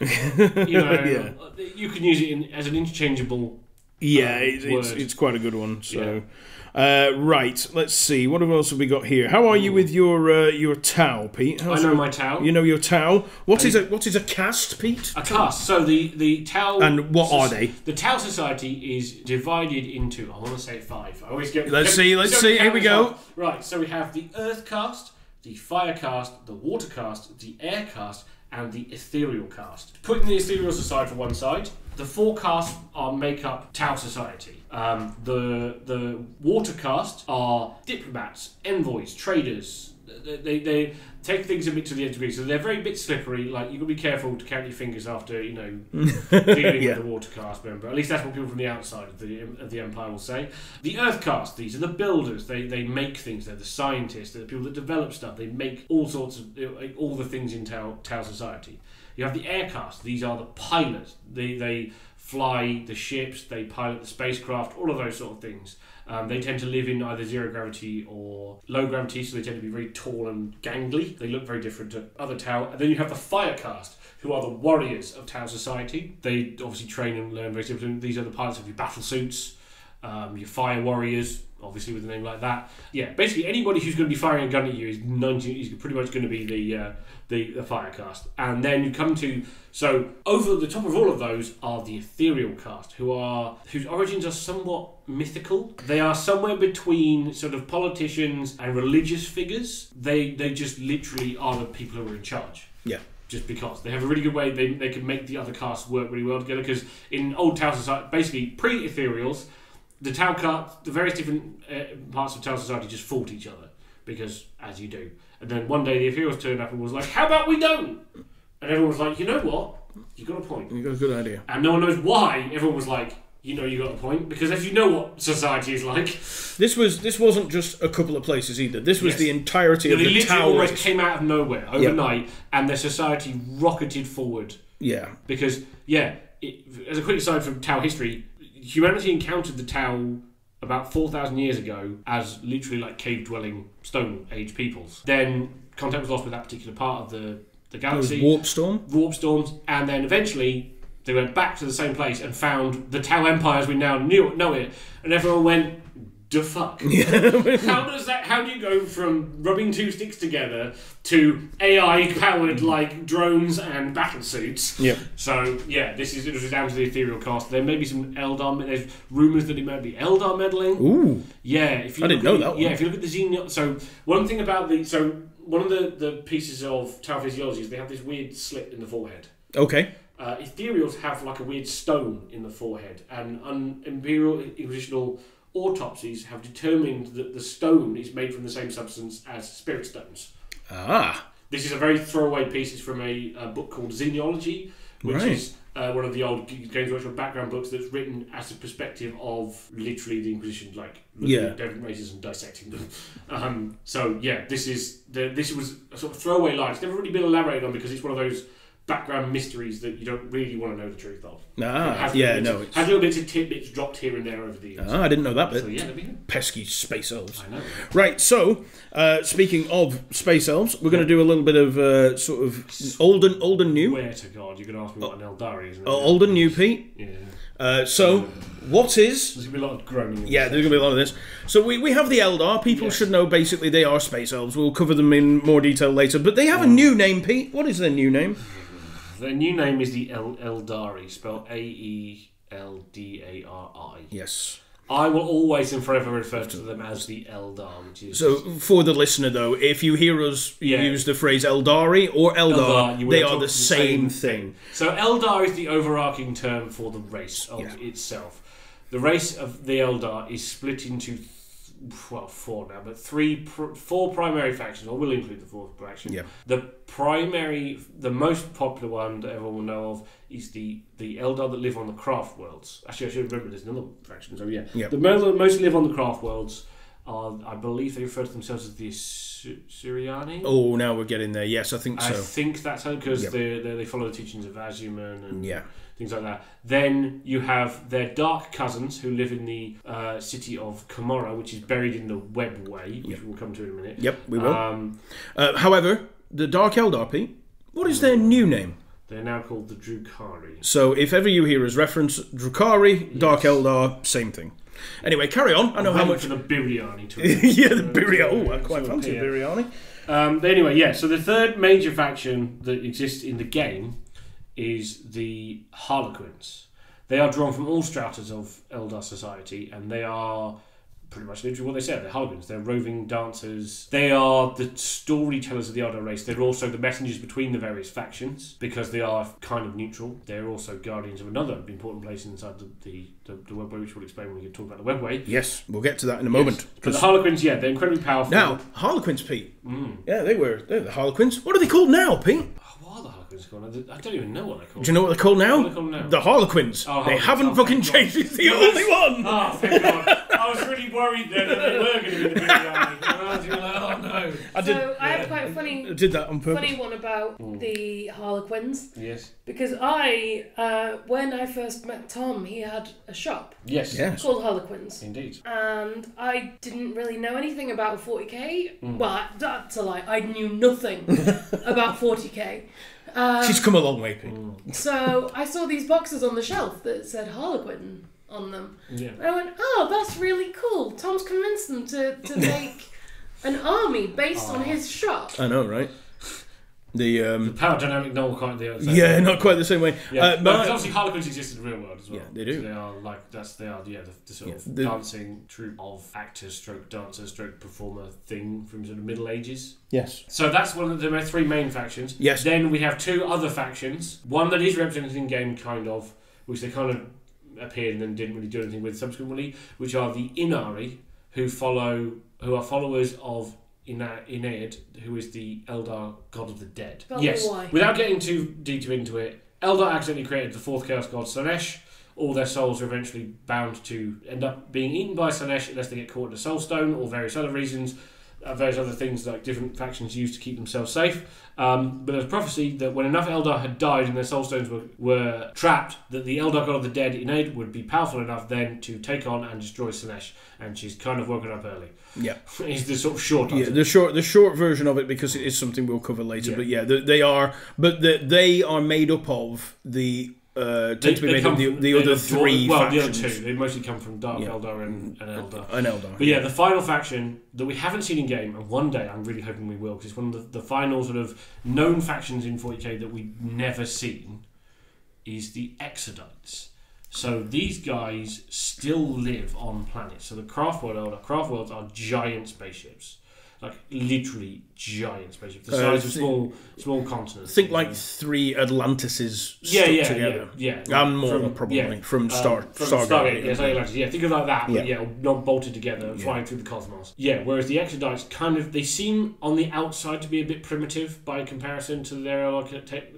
You can use it as an interchangeable. Yeah, it's quite a good one. So. Right, let's see. What else have we got here? How are you with your towel, Pete? I know my towel. You know your towel. What is a cast, Pete? A cast. So the towel. And what are they? The Towel Society is divided into. I want to say 5. I always get. Let's see. Here we go. Right. So we have the Earth Cast, the Fire Cast, the Water Cast, the Air Cast, and the Ethereal Cast. Putting the Ethereals aside for one side, the 4 casts make up Tau Society. The Water Cast are diplomats, envoys, traders. They take things a bit to the edge degree, so they're very bit slippery. Like you've got to be careful to count your fingers after dealing with the Water Cast member. At least that's what people from the outside of the Empire will say. The Earth Cast, these are the builders. They make things. They're the scientists. They're the people that develop stuff. They make all sorts of all the things in Tau Society. You have the Aircast. These are the pilots. They fly the ships, they pilot the spacecraft, all of those sort of things. They tend to live in either zero gravity or low gravity, so they tend to be very tall and gangly. They look very different to other Tau. And then you have the Fire Caste, who are the warriors of Tau society. They obviously train and learn very different. These are the pilots of your battle suits, your fire warriors, obviously with a name like that. Yeah, basically anybody who's going to be firing a gun at you is pretty much going to be the Fire Caste. And then you come to, so over the top of all of those are the Ethereal Caste, whose origins are somewhat mythical. They are somewhere between sort of politicians and religious figures. They just literally are the people who are in charge. Yeah. Just because they have a really good way, they can make the other castes work really well together. Because in old Tau society, basically pre-Ethereals, the Tau caste, the various different parts of Tau society just fought each other, because as you do. And then one day the Ethereals turned up and was like, "How about we don't?" And everyone was like, "You know what? You got a point. You got a good idea." And no one knows why. Everyone was like, "You know, you got a point," because if you know what society is like, this wasn't just a couple of places either. This was the entirety of the Tau almost race. came out of nowhere overnight, and their society rocketed forward. Yeah. Because as a quick aside from Tau history, humanity encountered the Tau about 4,000 years ago as literally like cave-dwelling Stone Age peoples. Then contact was lost with that particular part of the galaxy. Warp storms, and then eventually they went back to the same place and found the Tau Empire as we now know it, and everyone went, "The fuck?" How do you go from rubbing two sticks together to AI-powered like drones and battle suits? Yeah. So this is down to the Ethereal Caste. There may be some Eldar. There's rumours that it might be Eldar meddling. Ooh. Yeah. I didn't know that one. Yeah. If you look at the Xenion, so one thing about one of the pieces of Tau physiology is they have this weird slit in the forehead. Okay. Ethereals have like a weird stone in the forehead, and Imperial Inquisitional autopsies have determined that the stone is made from the same substance as spirit stones. Ah. This is a very throwaway piece. It's from a book called Xenology, which is one of the old Games Workshop background books that's written as a perspective of literally the Inquisition, like looking at different races and dissecting them. This was a sort of throwaway line. It's never really been elaborated on because it's one of those background mysteries that you don't really want to know the truth of. Has little bits of tidbits dropped here and there over the years. I didn't know that bit. So there we go. Pesky space elves. I know. Right, so speaking of space elves, we're going to do a little bit of sort of old and new. Where to God? You're going to ask me what an Eldari is. Old and new, Pete. Yeah. What is... There's going to be a lot of groaning. Yeah, there's going to be a lot of this. So we have the Eldar. People should know, basically, they are space elves. We'll cover them in more detail later. But they have a new name, Pete. What is their new name? Their new name is the Eldari, spelled Aeldari. Yes. I will always and forever refer to them as the Eldar, which is... So, for the listener, though, if you hear us use the phrase Eldari or Eldar they are the same thing. So, Eldar is the overarching term for the race of itself. The race of the Eldar is split into... four now, but four primary factions. I will include the fourth faction. Yeah. The most popular one that everyone will know of is the Eldar that live on the craft worlds. Actually, I should remember there's another faction. So the Eldar that mostly live on the craft worlds are, I believe, they refer to themselves as the Siriani. Oh, now we're getting there. Yes, I think so. I think that's how, because they follow the teachings of Azuman and things like that. Then you have their dark cousins who live in the city of Komorra, which is buried in the Webway, which we'll come to in a minute. Yep, we will. However, the Dark Eldar, Pete, what is their new name? They're now called the Drukhari. So if ever you hear us reference Drukhari, Dark Eldar, same thing. Anyway, carry on. I know how much... for the Biryani to the Biryani. Oh, I quite fancy the Biryani. But anyway, so the third major faction that exists in the game is the Harlequins. They are drawn from all stratas of Eldar society, and they are pretty much literally what they said. They're Harlequins. They're roving dancers. They are the storytellers of the Eldar race. They're also the messengers between the various factions, because they are kind of neutral. They're also guardians of another important place inside the Webway, which we'll explain when we talk about the Webway. Yes, we'll get to that in a moment. But the Harlequins, they're incredibly powerful. Now, Harlequins, Pete. Yeah, they're the Harlequins. What are they called now, Pete? What are the Harlequins called? I don't even know what they're called. Do you know what they're called now? What are they called now? The Harlequins. They haven't fucking changed. It's the only one. Oh, thank God. I was really worried then that they were going to be the big army. And I was like, oh no. I have quite a funny, did that on purpose. funny one about the Harlequins. Yes. Because when I first met Tom, he had a shop. Yes. Called Harlequins. Indeed. And I didn't really know anything about 40k. Well, that's a lie. I knew nothing about 40k. She's come a long way, Pete. So I saw these boxes on the shelf that said Harlequin on them. Yeah. And I went, oh, that's really cool. Tom's convinced them to make an army based on his shop. I know, right? The power dynamic, not quite the same. Yeah, not quite the same way. Yeah. But obviously Harlequins exist in the real world as well. Yeah, they do. So they are like the sort of dancing troupe of actors, stroke dancer, stroke performer thing from sort of Middle Ages. Yes. So that's one of the three main factions. Yes. Then we have two other factions. One that is represented in game, kind of, which they kind of appeared and then didn't really do anything with subsequently, which are the Inari, who are followers of Inaid, who is the Eldar god of the dead. Yes. Why? Without getting too deep into it, Eldar accidentally created the fourth chaos god Slanesh. All their souls are eventually bound to end up being eaten by Slanesh unless they get caught in a soul stone or various other reasons. Various other things like different factions use to keep themselves safe. But there's prophecy that when enough Eldar had died and their soul stones were trapped, that the Eldar god of the dead, Inaid, would be powerful enough then to take on and destroy Slanesh. And she's kind of woken up early. Yeah. Is the sort of short answer. Yeah, the short version of it, because it is something we'll cover later. Yeah. But they are made up of the tend to be made of the other three factions. Well, the other two. They mostly come from Dark Eldar and Eldar. An Eldar. But the final faction that we haven't seen in game, and one day I'm really hoping we will, because it's one of the final sort of known factions in 40k that we've never seen, is the Exodites. So these guys still live on planets. So the Craftworld Eldar, Craftworlds are giant spaceships. Like literally giant spaceships, the size of small continents. Think like 3 Atlantises stuck together. Yeah. And more probably from Stargate. Yeah, think of it like that, but not bolted together, flying through the cosmos. Yeah, whereas the Exodites they seem on the outside to be a bit primitive by comparison to their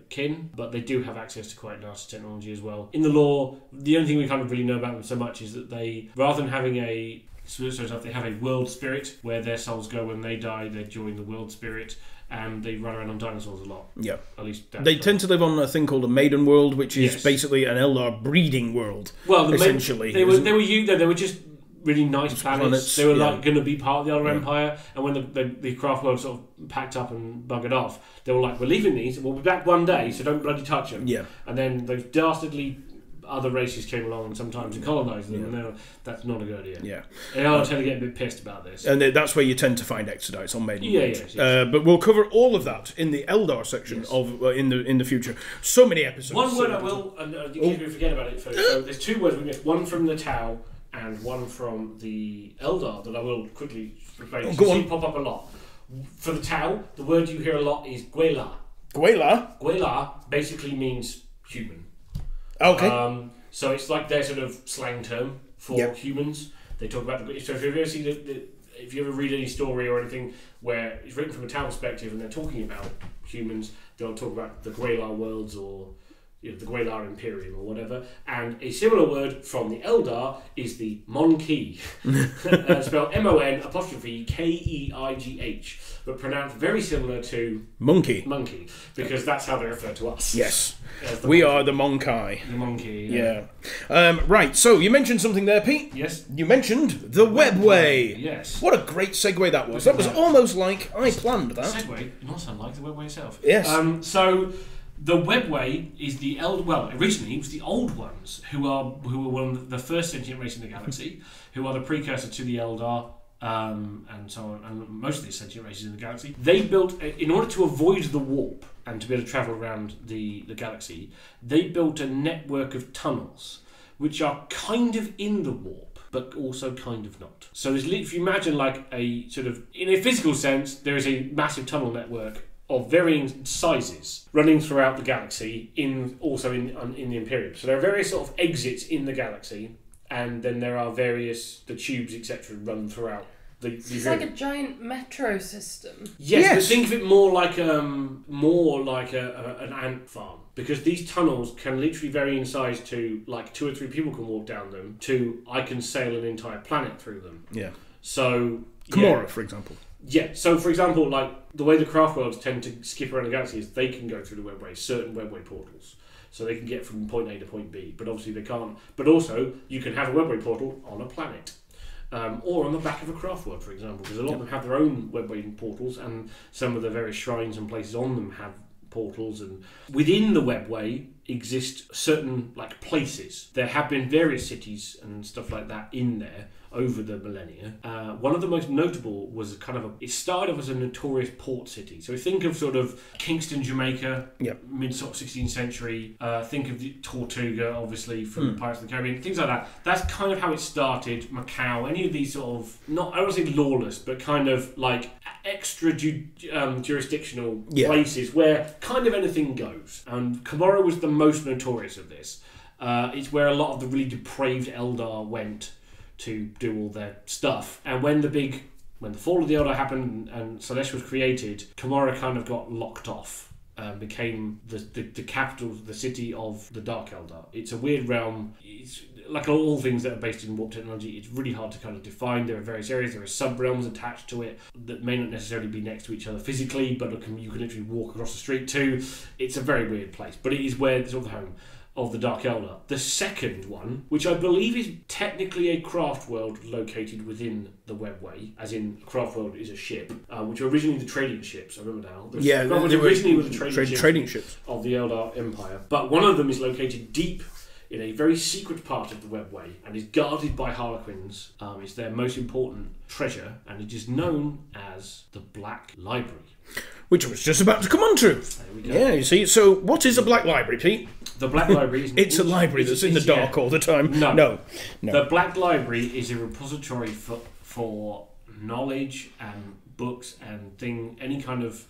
kin, but they do have access to quite nasty technology as well. In the lore, the only thing we kind of really know about them so much is that they, rather than having they have a world spirit where their souls go when they die. They join the world spirit, and they run around on dinosaurs a lot. Yeah, at least they tend to live on a thing called a maiden world, which is basically an Eldar breeding world. Well, essentially, they were just really nice planets. They were like going to be part of the Eldar Empire, and when the craft world sort of packed up and buggered off, they were like, "We're leaving these, and we'll be back one day, so don't bloody touch them." Yeah, and then those dastardly other races came along and sometimes colonised them, and that's not a good idea. Yeah, they are tend to get a bit pissed about this, and that's where you tend to find Exodites on Maiden World. Yes. But we'll cover all of that in the Eldar section of in the future. So many episodes. One word I will, and you forget about it. So there's 2 words we missed. One from the Tau and one from the Eldar that I will quickly replace. Go on. Pop up a lot. For the Tau, the word you hear a lot is Gwela. Gwela. Gwela basically means human. Okay. So it's like their sort of slang term for humans. They talk about so if you ever see if you ever read any story or anything where it's written from a Tau perspective and they're talking about humans, they'll talk about the Gwela worlds or the Gwela Imperium or whatever. And a similar word from the Eldar is the Monkey, spelled MON_KEIGH, but pronounced very similar to monkey, because that's how they refer to us. Yes. We are the Monkai. The monkey. Yeah. Right, so you mentioned something there, Pete. Yes. You mentioned the Webway. Yes. What a great segue that was. That was almost like I planned that. Segue, not unlike the Webway itself. Yes. So the Webway is the originally it was the Old Ones who were one of the first sentient race in the galaxy, who are the precursor to the Eldar. And so on, and most of the sentient races in the galaxy, they built, in order to avoid the warp and to be able to travel around the galaxy, they built a network of tunnels, which are kind of in the warp, but also kind of not. So if you imagine like a sort of, in a physical sense, there is a massive tunnel network of varying sizes running throughout the galaxy, also in the Imperium. So there are various sort of exits in the galaxy, and then there are the tubes, etc., run throughout It's like a giant metro system. Yes, but think of it more like an ant farm. Because these tunnels can literally vary in size to, like, 2 or 3 people can walk down them, to I can sail an entire planet through them. Yeah. So... Gamora, for example. Yeah, so for example, like, the way the craft worlds tend to skip around the galaxy is they can go through the webway, certain webway portals. So they can get from point A to point B, but obviously they can't. But also, you can have a webway portal on a planet. Or on the back of a craft world, for example, because a lot of them have their own webway portals, and some of the various shrines and places on them have portals, and within the webway exist certain, like, places. There have been various cities and stuff like that in there over the millennia. One of the most notable was it started off as a notorious port city. So think of sort of Kingston, Jamaica, mid sort of 16th century. Think of the Tortuga, obviously, from Pirates of the Caribbean, things like that. That's kind of how it started. Macau, any of these sort of, not, I don't want to say lawless, but kind of like extra jurisdictional places where kind of anything goes. And Komorra was the most notorious of this. It's where a lot of the really depraved Eldar went to do all their stuff. And when the fall of the Eldar happened and Celeste was created, Komorra kind of got locked off and became the capital, the city of the Dark Eldar. It's a weird realm. It's like all things that are based in warp technology. It's really hard to kind of define. There are various areas, there are sub-realms attached to it that may not necessarily be next to each other physically, but you can literally walk across the street to. It's a very weird place, but it is where it's all the home of the Dark Eldar. The second one, which I believe is technically a craft world located within the webway, as in a craft world is a ship, which were originally the trading ships, I remember now. Originally were the trading ships of the Eldar Empire, but one of them is located deep in a very secret part of the webway and is guarded by Harlequins. It's their most important treasure, and it is known as the Black Library. Which I was just about to come on to. There we go. Yeah, you see. So, what is a Black Library, Pete? The Black Library is... It's a library that's in the dark all the time. No. The Black Library is a repository for knowledge and books and any kind of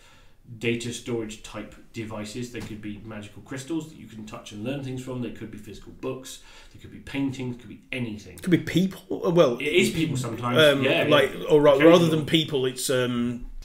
data storage type devices. They could be magical crystals that you can touch and learn things from. They could be physical books. They could be paintings. It could be anything. It could be people. Well, it is people sometimes. Rather than people, it's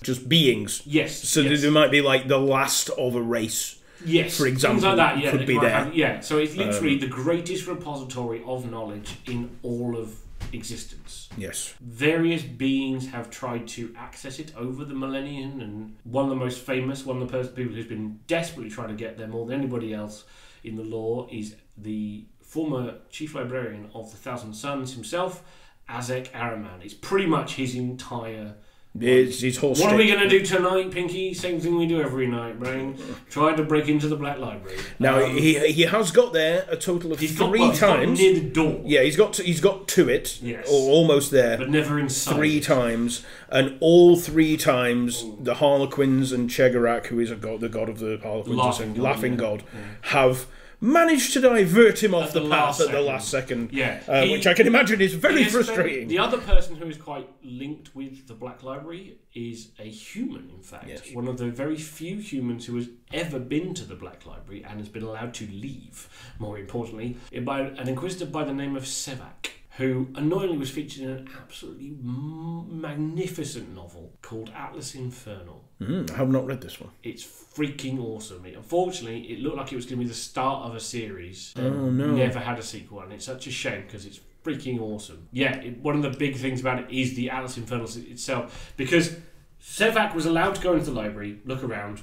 just beings. Yes. So there might be like the last of a race. Yes, for example, things like that, could be there. So it's literally the greatest repository of knowledge in all of existence. Yes. Various beings have tried to access it over the millennium, and one of the most famous, one of the people who's been desperately trying to get there more than anybody else in the lore is the former chief librarian of the Thousand Suns himself, Azek Araman. It's pretty much his entire... His whole What are we going to do tonight, Pinky? Same thing we do every night, Brain. Try to break into the Black Library. Now, he has got there a total of 3 times. He's got near the door. Yeah, he's got to it, yes, or almost there. But never inside. 3 times. And all 3 times, the Harlequins and Chegarak, who is the god of the Harlequins, Laughing God, have... managed to divert him off the path at the last second, which I can imagine is very frustrating. The other person who is quite linked with the Black Library is a human, in fact. Yes. One of the very few humans who has ever been to the Black Library and has been allowed to leave, more importantly, by an inquisitor by the name of Sevak, who annoyingly was featured in an absolutely magnificent novel called Atlas Infernal. I have not read this one. It's freaking awesome. Unfortunately, it looked like it was going to be the start of a series. Oh, no. Never had a sequel, and it's such a shame because it's freaking awesome. Yeah, one of the big things about it is the Atlas Infernal itself, because Sevak was allowed to go into the library, look around,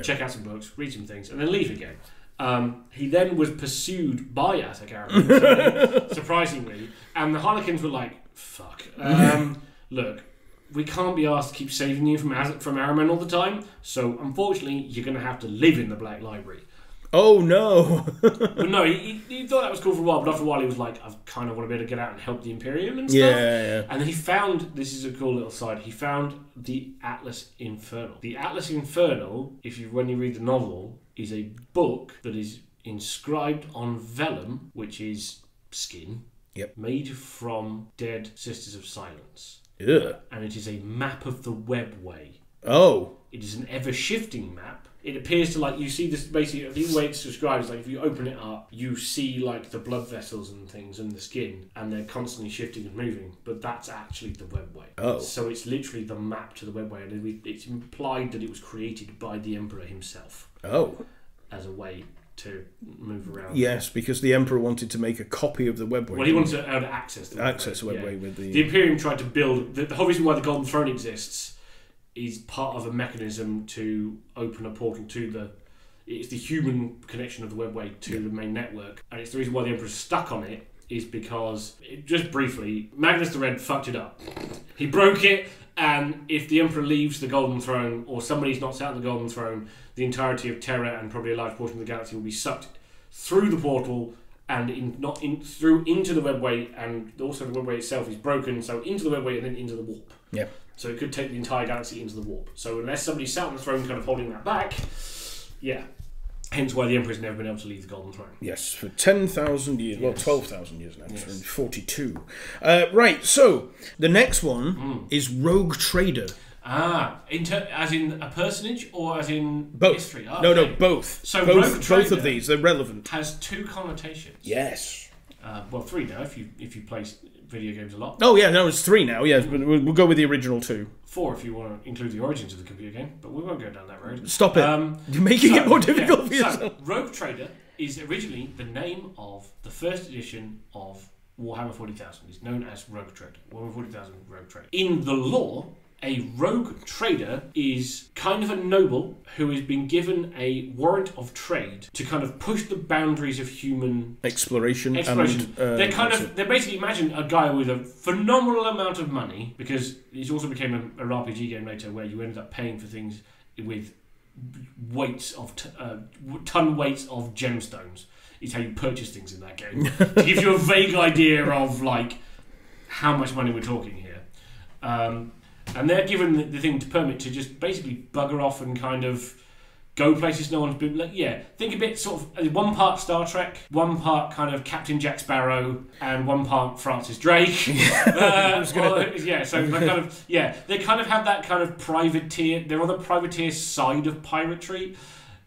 check out some books, read some things, and then leave again. He then was pursued by Azek Araman, surprisingly, and the Harlequins were like, fuck, look, we can't be asked to keep saving you from Araman all the time, so unfortunately you're going to have to live in the Black Library. Oh no. But no, he thought that was cool for a while, but after a while he was like, I kind of want to be able to get out and help the Imperium and stuff. Yeah. And then he found, this is a cool little side, he found the Atlas Infernal. The Atlas Infernal, when you read the novel, is a book that is inscribed on vellum, which is skin, made from dead Sisters of Silence. Yeah. And it is a map of the webway. Oh. It is an ever-shifting map, It appears to, like, you see this, basically, the way it's described is like if you open it up, you see like the blood vessels and things and the skin, and they're constantly shifting and moving, but that's actually the webway. Oh. So it's literally the map to the webway, and it's implied that it was created by the Emperor himself. Oh. As a way to move around. Yes, because the Emperor wanted to make a copy of the webway. Well, he wanted to access the webway. Access the webway with the... The Imperium tried to build... The whole reason why the Golden Throne exists is part of a mechanism to open a portal to the... It's the human connection of the webway to the main network, and it's the reason why the Emperor's stuck on it is because, just briefly, Magnus the Red fucked it up. He broke it, and if the Emperor leaves the Golden Throne, or somebody's not sat on the Golden Throne, the entirety of Terra and probably a large portion of the galaxy will be sucked through the portal and through into the webway, and also the webway itself is broken, so into the webway and then into the warp. Yeah. So it could take the entire galaxy into the warp. So unless somebody sat on the throne kind of holding that back, yeah. Hence why the Emperor's never been able to leave the Golden Throne. Yes, for 10,000 years. Yes. Well, 12,000 years now. Yes. 42. Right, so the next one is Rogue Trader. As in a personage or as in both. History? Oh, no, okay. Both. So both, Rogue Trader both of these, they're relevant. Has two connotations. Yes. Well, three now if you play video games a lot. Oh yeah, no, it's three now. Yes, but we'll go with the original two. Four if you want to include the origins of the computer game, but we won't go down that road. Stop it! You're making it more difficult for yourself. So, Rogue Trader is originally the name of the first edition of Warhammer 40,000. It's known as Rogue Trader. Warhammer 40,000 Rogue Trader. In the lore, a rogue trader is kind of a noble who has been given a warrant of trade to kind of push the boundaries of human exploration. And, they're basically, imagine a guy with a phenomenal amount of money, because it also became a RPG game later where you ended up paying for things with weights of ton weights of gemstones. Is how you purchase things in that game. To give you a vague idea of like how much money we're talking here. And they're given the thing to permit to just basically bugger off and kind of go places no one's been. Like, yeah, think a bit sort of one part Star Trek, one part kind of Captain Jack Sparrow, and one part Francis Drake. So they kind of have that kind of privateer. They're on the privateer side of piracy.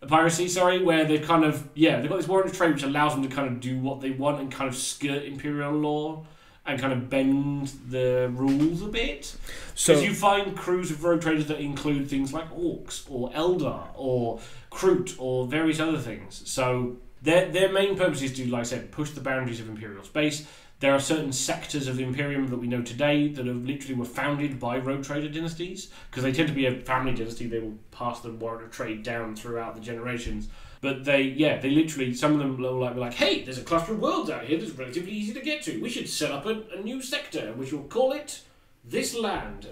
Where they've kind of they've got this warrant of trade which allows them to kind of do what they want and kind of skirt imperial law and kind of bend the rules a bit. Because you find crews of rogue traders that include things like orcs or Eldar or Kroot or various other things. So their main purpose is to, like I said, push the boundaries of imperial space. There are certain sectors of the Imperium that we know today that have literally were founded by rogue trader dynasties, because they tend to be a family dynasty. They will pass the warrant of trade down throughout the generations. But they literally, some of them will be like, hey, there's a cluster of worlds out here that's relatively easy to get to. We should set up a new sector, which we'll call it this land.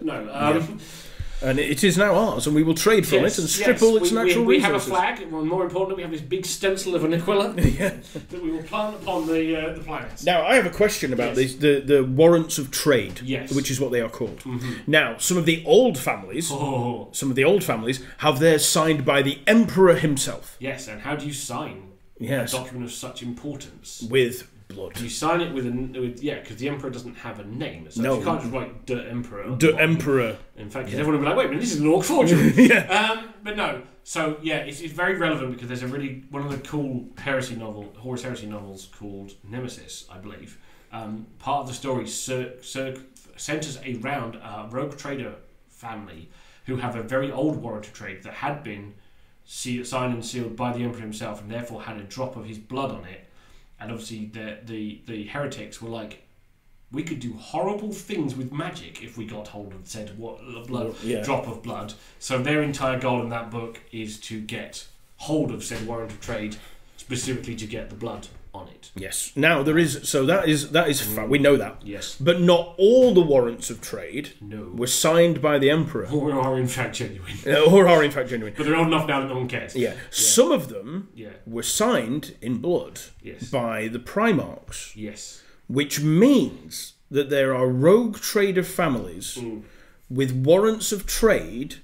And it is now ours, and we will trade from it and strip all its natural resources. We have a flag, and more importantly, we have this big stencil of an Aquila that we will plant upon the planet. Now, I have a question about the warrants of trade, yes, which is what they are called. Mm-hmm. Now, some of the old families have theirs signed by the Emperor himself. Yes, and how do you sign a document of such importance? With blood. You sign it because the Emperor doesn't have a name. So no, you can't just write De Emperor. De Emperor. In fact, everyone will be like, wait a minute, this is an orc forgery. But no. So it's very relevant because there's one of the cool Horus Heresy novels called Nemesis, I believe. Part of the story centers around a rogue trader family who have a very old warrant of trade that had been signed and sealed by the Emperor himself, and therefore had a drop of his blood on it. And obviously the heretics were like, we could do horrible things with magic if we got hold of said drop of blood. So their entire goal in that book is to get hold of said warrant of trade, specifically to get the blood on it. Yes. Now that is we know that. Yes. But not all the warrants of trade were signed by the Emperor. Or are in fact genuine. But they're old enough now that no one cares. Yeah. Some of them were signed in blood by the Primarchs. Yes. Which means that there are rogue trader families with warrants of trade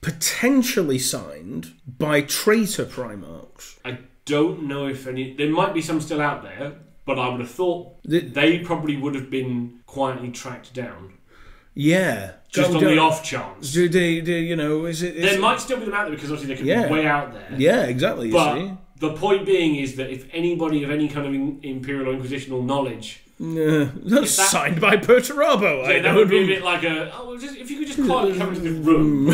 potentially signed by traitor Primarchs. I don't know if any. There might be some still out there, but I would have thought they probably would have been quietly tracked down. Yeah. Just on the off chance. Do you know, There might still be them out there because obviously they could be way out there. Yeah, exactly. But the point being is that if anybody of any kind of Imperial or Inquisitional knowledge... that's signed by Perturabo. Yeah, that would be a bit like if you could just quietly come into this room.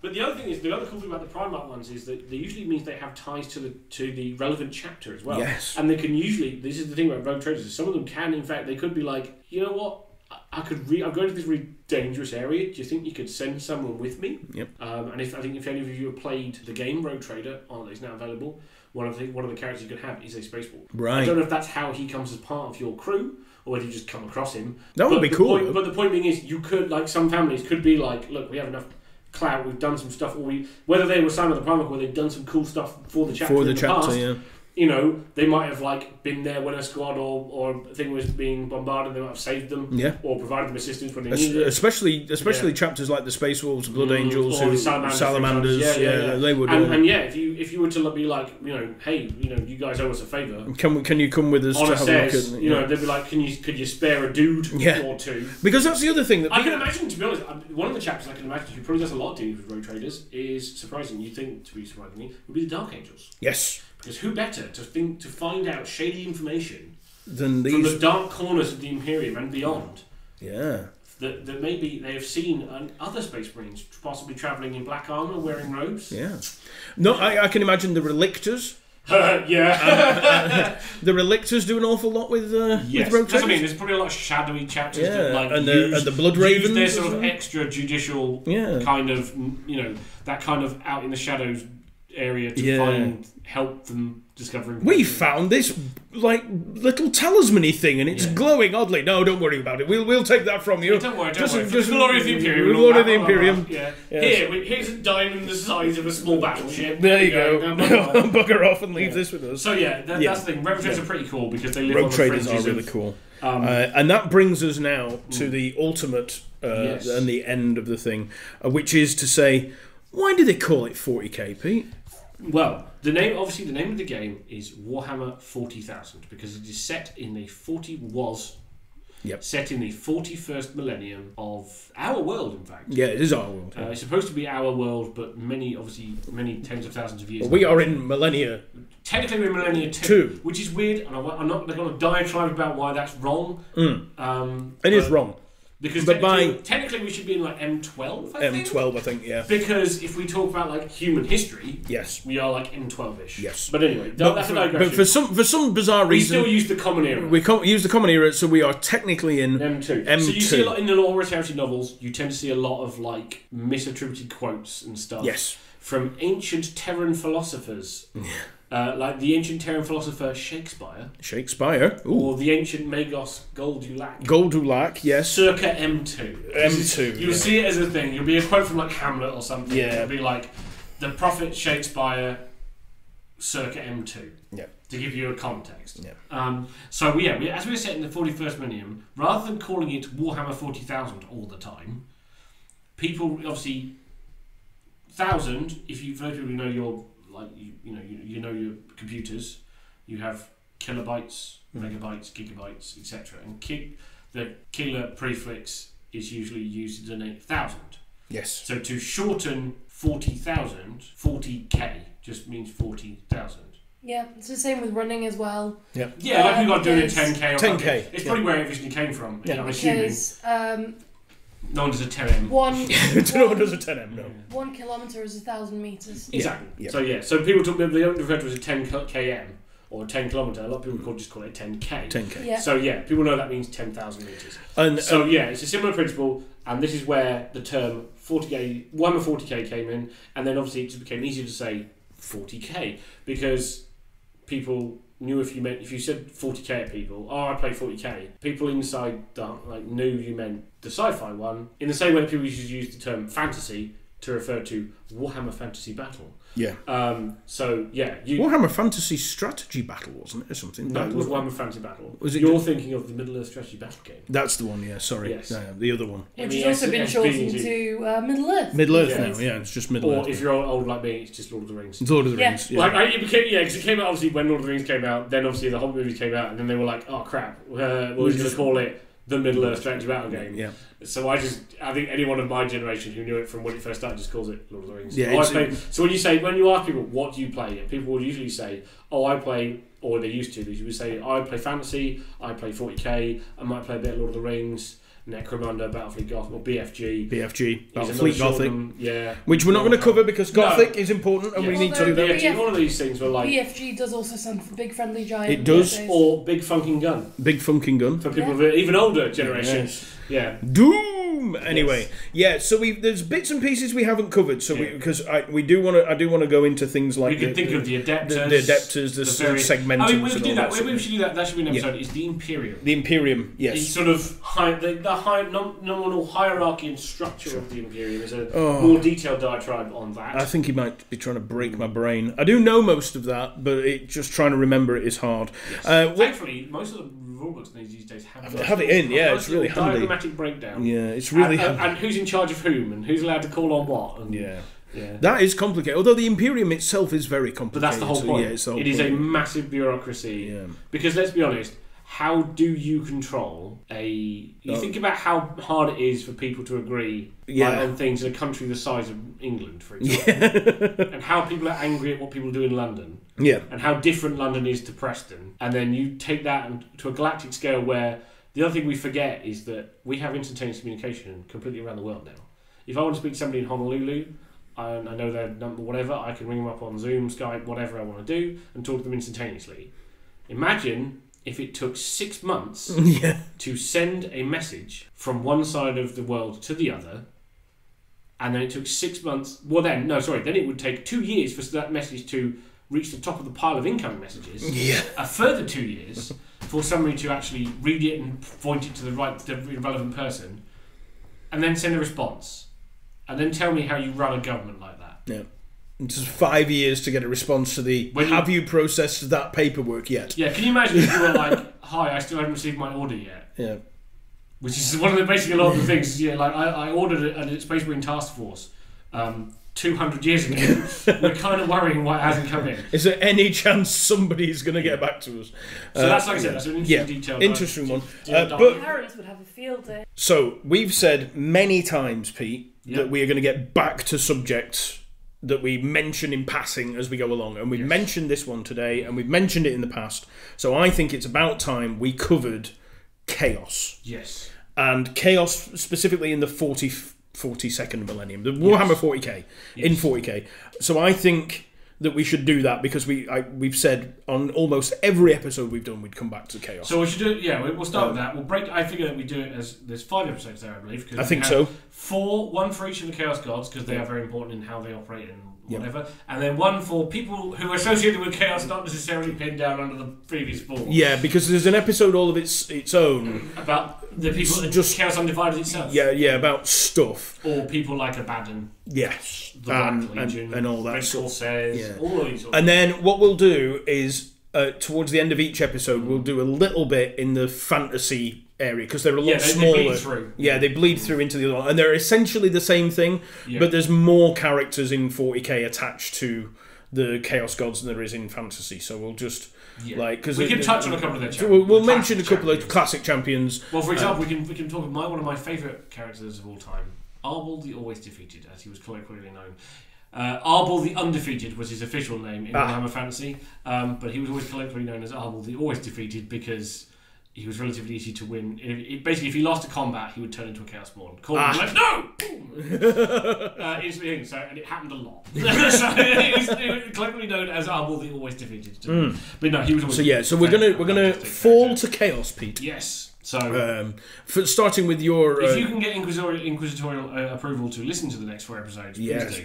But the other thing is, the other cool thing about the Primarch ones is that they usually means they have ties to the relevant chapter as well. Yes. And they can usually, this is the thing about rogue traders, is some of them can, in fact, they could be like, you know what, I'm going to this really dangerous area. Do you think you could send someone with me? Yep. And I think if any of you have played the game Rogue Trader, it's now available. One of the characters you can have is a spaceball. Right. I don't know if that's how he comes as part of your crew, or whether you just come across him. That would be cool. But the point being is, you could, like, some families could be like, look, we have enough clout, we've done some stuff, whether they were signed with the Primarch or they've done some cool stuff for the chapter in the past, yeah. You know, they might have like been there when a squad or a thing was being bombarded. They might have saved them, or provided them assistance when they needed it. Especially chapters like the Space Wolves, Blood Angels, or Salamanders. They would. And if you were to be like, you know, hey, you know, you guys owe us a favour. Can you come with us to have a look at? You know, they'd be like, could you spare a dude or two? Because that's the other thing that I can imagine. To be honest, one of the chapters I can imagine who probably does a lot of dealing with rogue traders is surprising. You think to be surprisingly would be the Dark Angels. Yes. Because who better to find out shady information than from the dark corners of the Imperium and beyond? Yeah. That maybe they have seen other Space Marines possibly travelling in black armour, wearing robes. Yeah. No, I can imagine the Relictors. Yeah. The Relictors do an awful lot with rogue traders. That's what I mean. There's probably a lot of shadowy chapters that like and the Blood Ravens. Their sort of extra-judicial kind of, you know, that kind of out in the shadows area to help them discovering. We found this like little talisman-y thing, and it's glowing oddly. No, don't worry about it. We'll take that from you. Yeah, don't worry. Just the glory of the Imperium. Glory of the Imperium. Yeah. Here's a diamond the size of a small battleship. There you go. Bugger off and leave this with us. So that's the thing. Rogue traders are pretty cool because they live rogue on the traders fringes are really cool. And that brings us now to the ultimate and the end of the thing, which is to say, why do they call it 40k, Pete? Well, the name of the game is Warhammer 40,000 because it is set in the 41st millennium of our world. In fact, it is our world. It's supposed to be our world, but many tens of thousands of years. Well, we are in millennia. Technically, we're in millennia 2, which is weird, and I'm not going to diatribe about why that's wrong. It is wrong. Because technically we should be in like M12, I think. M12, I think, yeah. Because if we talk about like human history, we are like M12-ish. Yes. But anyway, that's a digression. But for some bizarre reason, we still use the Common Era. We use the Common Era, so we are technically in M2. So you see a lot in the Law Heritage novels. You tend to see a lot of like misattributed quotes and stuff. Yes. From ancient Terran philosophers. Like the ancient Terran philosopher Shakespeare. Ooh. Or the ancient Magos Goldulac. Yes. Circa M2. You'll see it as a thing. You'll be a quote from like Hamlet or something. Yeah. It'll be like, the prophet Shakespeare circa M2. Yeah. To give you a context. Yeah. As we're set in the 41st millennium, rather than calling it Warhammer 40,000 all the time, people obviously... 1,000, for those people who know your... Like you know your computers, you have kilobytes, megabytes, gigabytes, etc. And the killer prefix is usually used to denote 1,000. Yes. So to shorten 40,000, 40k just means 40,000. Yeah, it's the same with running as well. Yeah. Yeah, like you got doing a 10k or 10k. It's probably where it originally came from. Yeah. I'm assuming. No one does a 10m. No one does a 10m, no. 1 kilometre is 1,000 metres. Exactly. Yeah. So people they don't refer to it as a 10 km or a 10 kilometre. A lot of people just call it 10k. 10k. Yeah. So people know that means 10,000 metres. It's a similar principle, and this is where the term 40k, Warhammer 40k came in, and then obviously it just became easier to say 40k because people knew if you said 40k at people, I play 40k. People inside knew you meant the sci-fi one. In the same way that people used to use the term fantasy to refer to Warhammer Fantasy Battle. Yeah. Warhammer Fantasy Strategy Battle, wasn't it, or something? No, it was Warhammer Fantasy Battle. You're thinking of the Middle-earth Strategy Battle game. That's the one. Yeah. Sorry. Yes. The other one. Which has also been shortened to Middle-earth. Middle-earth now. Yeah, it's just Middle-earth. Or if you're old like me, it's just Lord of the Rings. It's Lord of the Rings. Yeah. Because it came out obviously when Lord of the Rings came out. Then obviously the Hobbit movies came out, and then they were like, oh crap, we're just going to call it the Middle-earth strategy battle game. Yeah. So I think anyone of my generation who knew it from when it first started just calls it Lord of the Rings. Yeah, So when you ask people, what do you play? And people will usually say, oh, I play, or they used to, they would say, I play fantasy, I play 40k, I might play a bit of Lord of the Rings, Necromunda, Battlefleet Gothic, or BFG. Battlefleet Gothic. Yeah. Which we're not going to cover because Gothic is important and we need to do that. BFG, all of these things were like... BFG does also stand for Big Friendly Giant. It does. Or Big Funkin' Gun. Big Funkin' Gun. For people of an even older generation. Yeah. Doom! Anyway, so there's bits and pieces we haven't covered, so I do want to go into things like... We can think of the Adeptors. The Adeptors, the segmentals. I mean, we should do that. Maybe we should do that. That should be an episode. It's the Imperium. The Imperium, yes. It's sort of nominal hierarchy and structure of the Imperium. There's a more detailed diatribe on that. I think he might be trying to break my brain. I do know most of that, but just trying to remember it is hard. Yes. Thankfully, most of the rulebooks these days have it in. Yeah, it's really handy. Diagrammatic breakdown. Yeah, it's really handy. And who's in charge of whom, and who's allowed to call on what. And, yeah. That is complicated. Although the Imperium itself is very complicated. But that's the whole point. It is a massive bureaucracy. Yeah. Because let's be honest, how do you control You think about how hard it is for people to agree on things in a country the size of England, for example. And how people are angry at what people do in London. Yeah. And how different London is to Preston. And then you take that to a galactic scale where the other thing we forget is that we have instantaneous communication completely around the world now. If I want to speak to somebody in Honolulu, and I know their number, whatever, I can ring them up on Zoom, Skype, whatever I want to do, and talk to them instantaneously. Imagine if it took 6 months to send a message from one side of the world to the other, and then it took 6 months... then it would take 2 years for that message to reach the top of the pile of incoming messages. Yeah. A further 2 years for somebody to actually read it and point it to the relevant person, and then send a response. And then tell me how you run a government like that. Yeah. It's 5 years to get a response to have you processed that paperwork yet? Yeah, can you imagine if you were like, hi, I still haven't received my order yet? Yeah. Which is one of the basically a lot of the things. Yeah, like I ordered it at a Space Marine Task Force 200 years ago. We're kind of worrying why it hasn't come in. Is there any chance somebody's going to get back to us? So that's like I said, that's an interesting detail. Interesting one. But parents would have a field day. So we've said many times, Pete, that we are going to get back to subjects that we mention in passing as we go along. And we've mentioned this one today, and we've mentioned it in the past. So I think it's about time we covered chaos. Yes. And chaos specifically in the 42nd millennium. The Warhammer 40k. In 40k. So I think that we should do that because we've said on almost every episode we've done we'd come back to chaos. So we should do it. Yeah, we'll start with that. We'll break. I figure that we do it as there's 5 episodes there, I believe. I think so. 4, 1 for each of the Chaos Gods because they are very important in how they operate and whatever, and then 1 for people who are associated with chaos, not necessarily pinned down under the previous 4. Yeah, because there's an episode all of its own about the people that just Chaos Undivided itself. Yeah, about stuff or people like Abaddon. Yes, the Black Legion and all that. Red Corsairs, all of these. And then what we'll do is towards the end of each episode, we'll do a little bit in the fantasy area because they're a lot smaller. They bleed through. Yeah, they bleed through into the other one, and they're essentially the same thing, but there's more characters in 40k attached to the Chaos Gods than there is in fantasy. So we'll just because we can touch on a couple of their champions. We'll mention a couple of classic champions. Well, for example, we can talk about one of my favourite characters of all time, Arbol the Always Defeated, as he was colloquially known. Arbol the Undefeated was his official name in Warhammer Fantasy, but he was always colloquially known as Arbol the Always Defeated because he was relatively easy to win. Basically, if he lost a combat, he would turn into a Chaos Spawn. Call him like, no! Boom! Instantly, and it happened a lot. So he was colloquially known as Arbol the Always Defeated. But no, he was always... So we're gonna fall to chaos, Pete. Yes. So, starting with your... if you can get inquisitorial approval to listen to the next 4 episodes,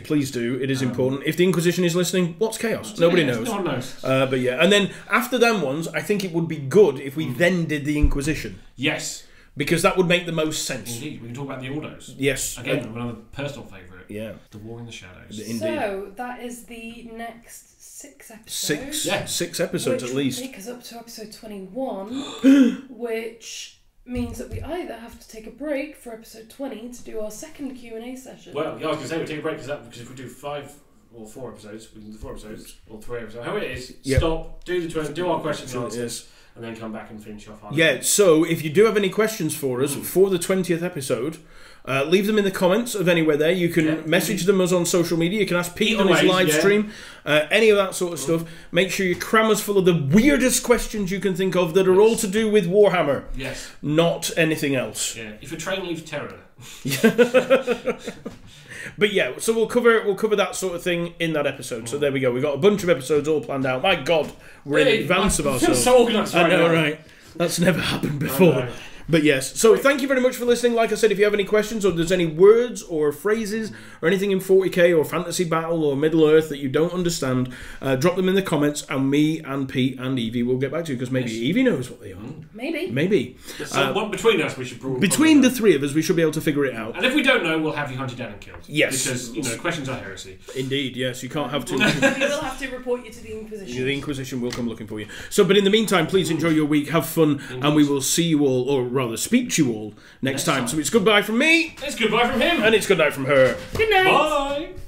please do. It is important. If the Inquisition is listening, what's chaos? Nobody knows. No one knows. But and then after them ones, I think it would be good if we then did the Inquisition. Yes. Because that would make the most sense. Indeed. We can talk about the Ordos. Yes. Again, another personal favourite. Yeah. The War in the Shadows. Indeed. So, that is the next 6 episodes. 6 episodes at least. Which will take us up to episode 21, which means that we either have to take a break for episode 20 to do our second Q&A session. Well, I was going to say we'll take a break because if we do 5 or 4 episodes. We can do 4 episodes or 3 episodes. However it is, Yep. stop, do the 20, do our questions and answers, Yes. and then come back and finish off our Yeah, so if you do have any questions for us for the 20th episode, leave them in the comments of anywhere there. You can message them us on social media. You can ask Pete on his live stream, any of that sort of stuff. Make sure you cram us full of the weirdest questions you can think of that are all to do with Warhammer. Yes. Not anything else. Yeah. If a train leaves terror. But yeah, so we'll cover that sort of thing in that episode. So there we go. We've got a bunch of episodes all planned out. My God, we're in advance of ourselves. So organised I know, now. right? That's never happened before. But yes, so thank you very much for listening. Like I said, if you have any questions or there's any words or phrases or anything in 40k or Fantasy Battle or Middle Earth that you don't understand, drop them in the comments and me and Pete and Evie will get back to you because maybe Evie knows what they are. Maybe. So between us, we should probably... Between the three of us, we should be able to figure it out. And if we don't know, we'll have you hunted down and killed. Yes. Because, questions are heresy. Indeed, yes. You can't have too We will have to report you to the Inquisition. The Inquisition will come looking for you. So, but in the meantime, please enjoy your week, have fun, and we will see you all, or rather speak to you all next time. So it's goodbye from me. It's goodbye from him. And it's good night from her. Good night. Bye.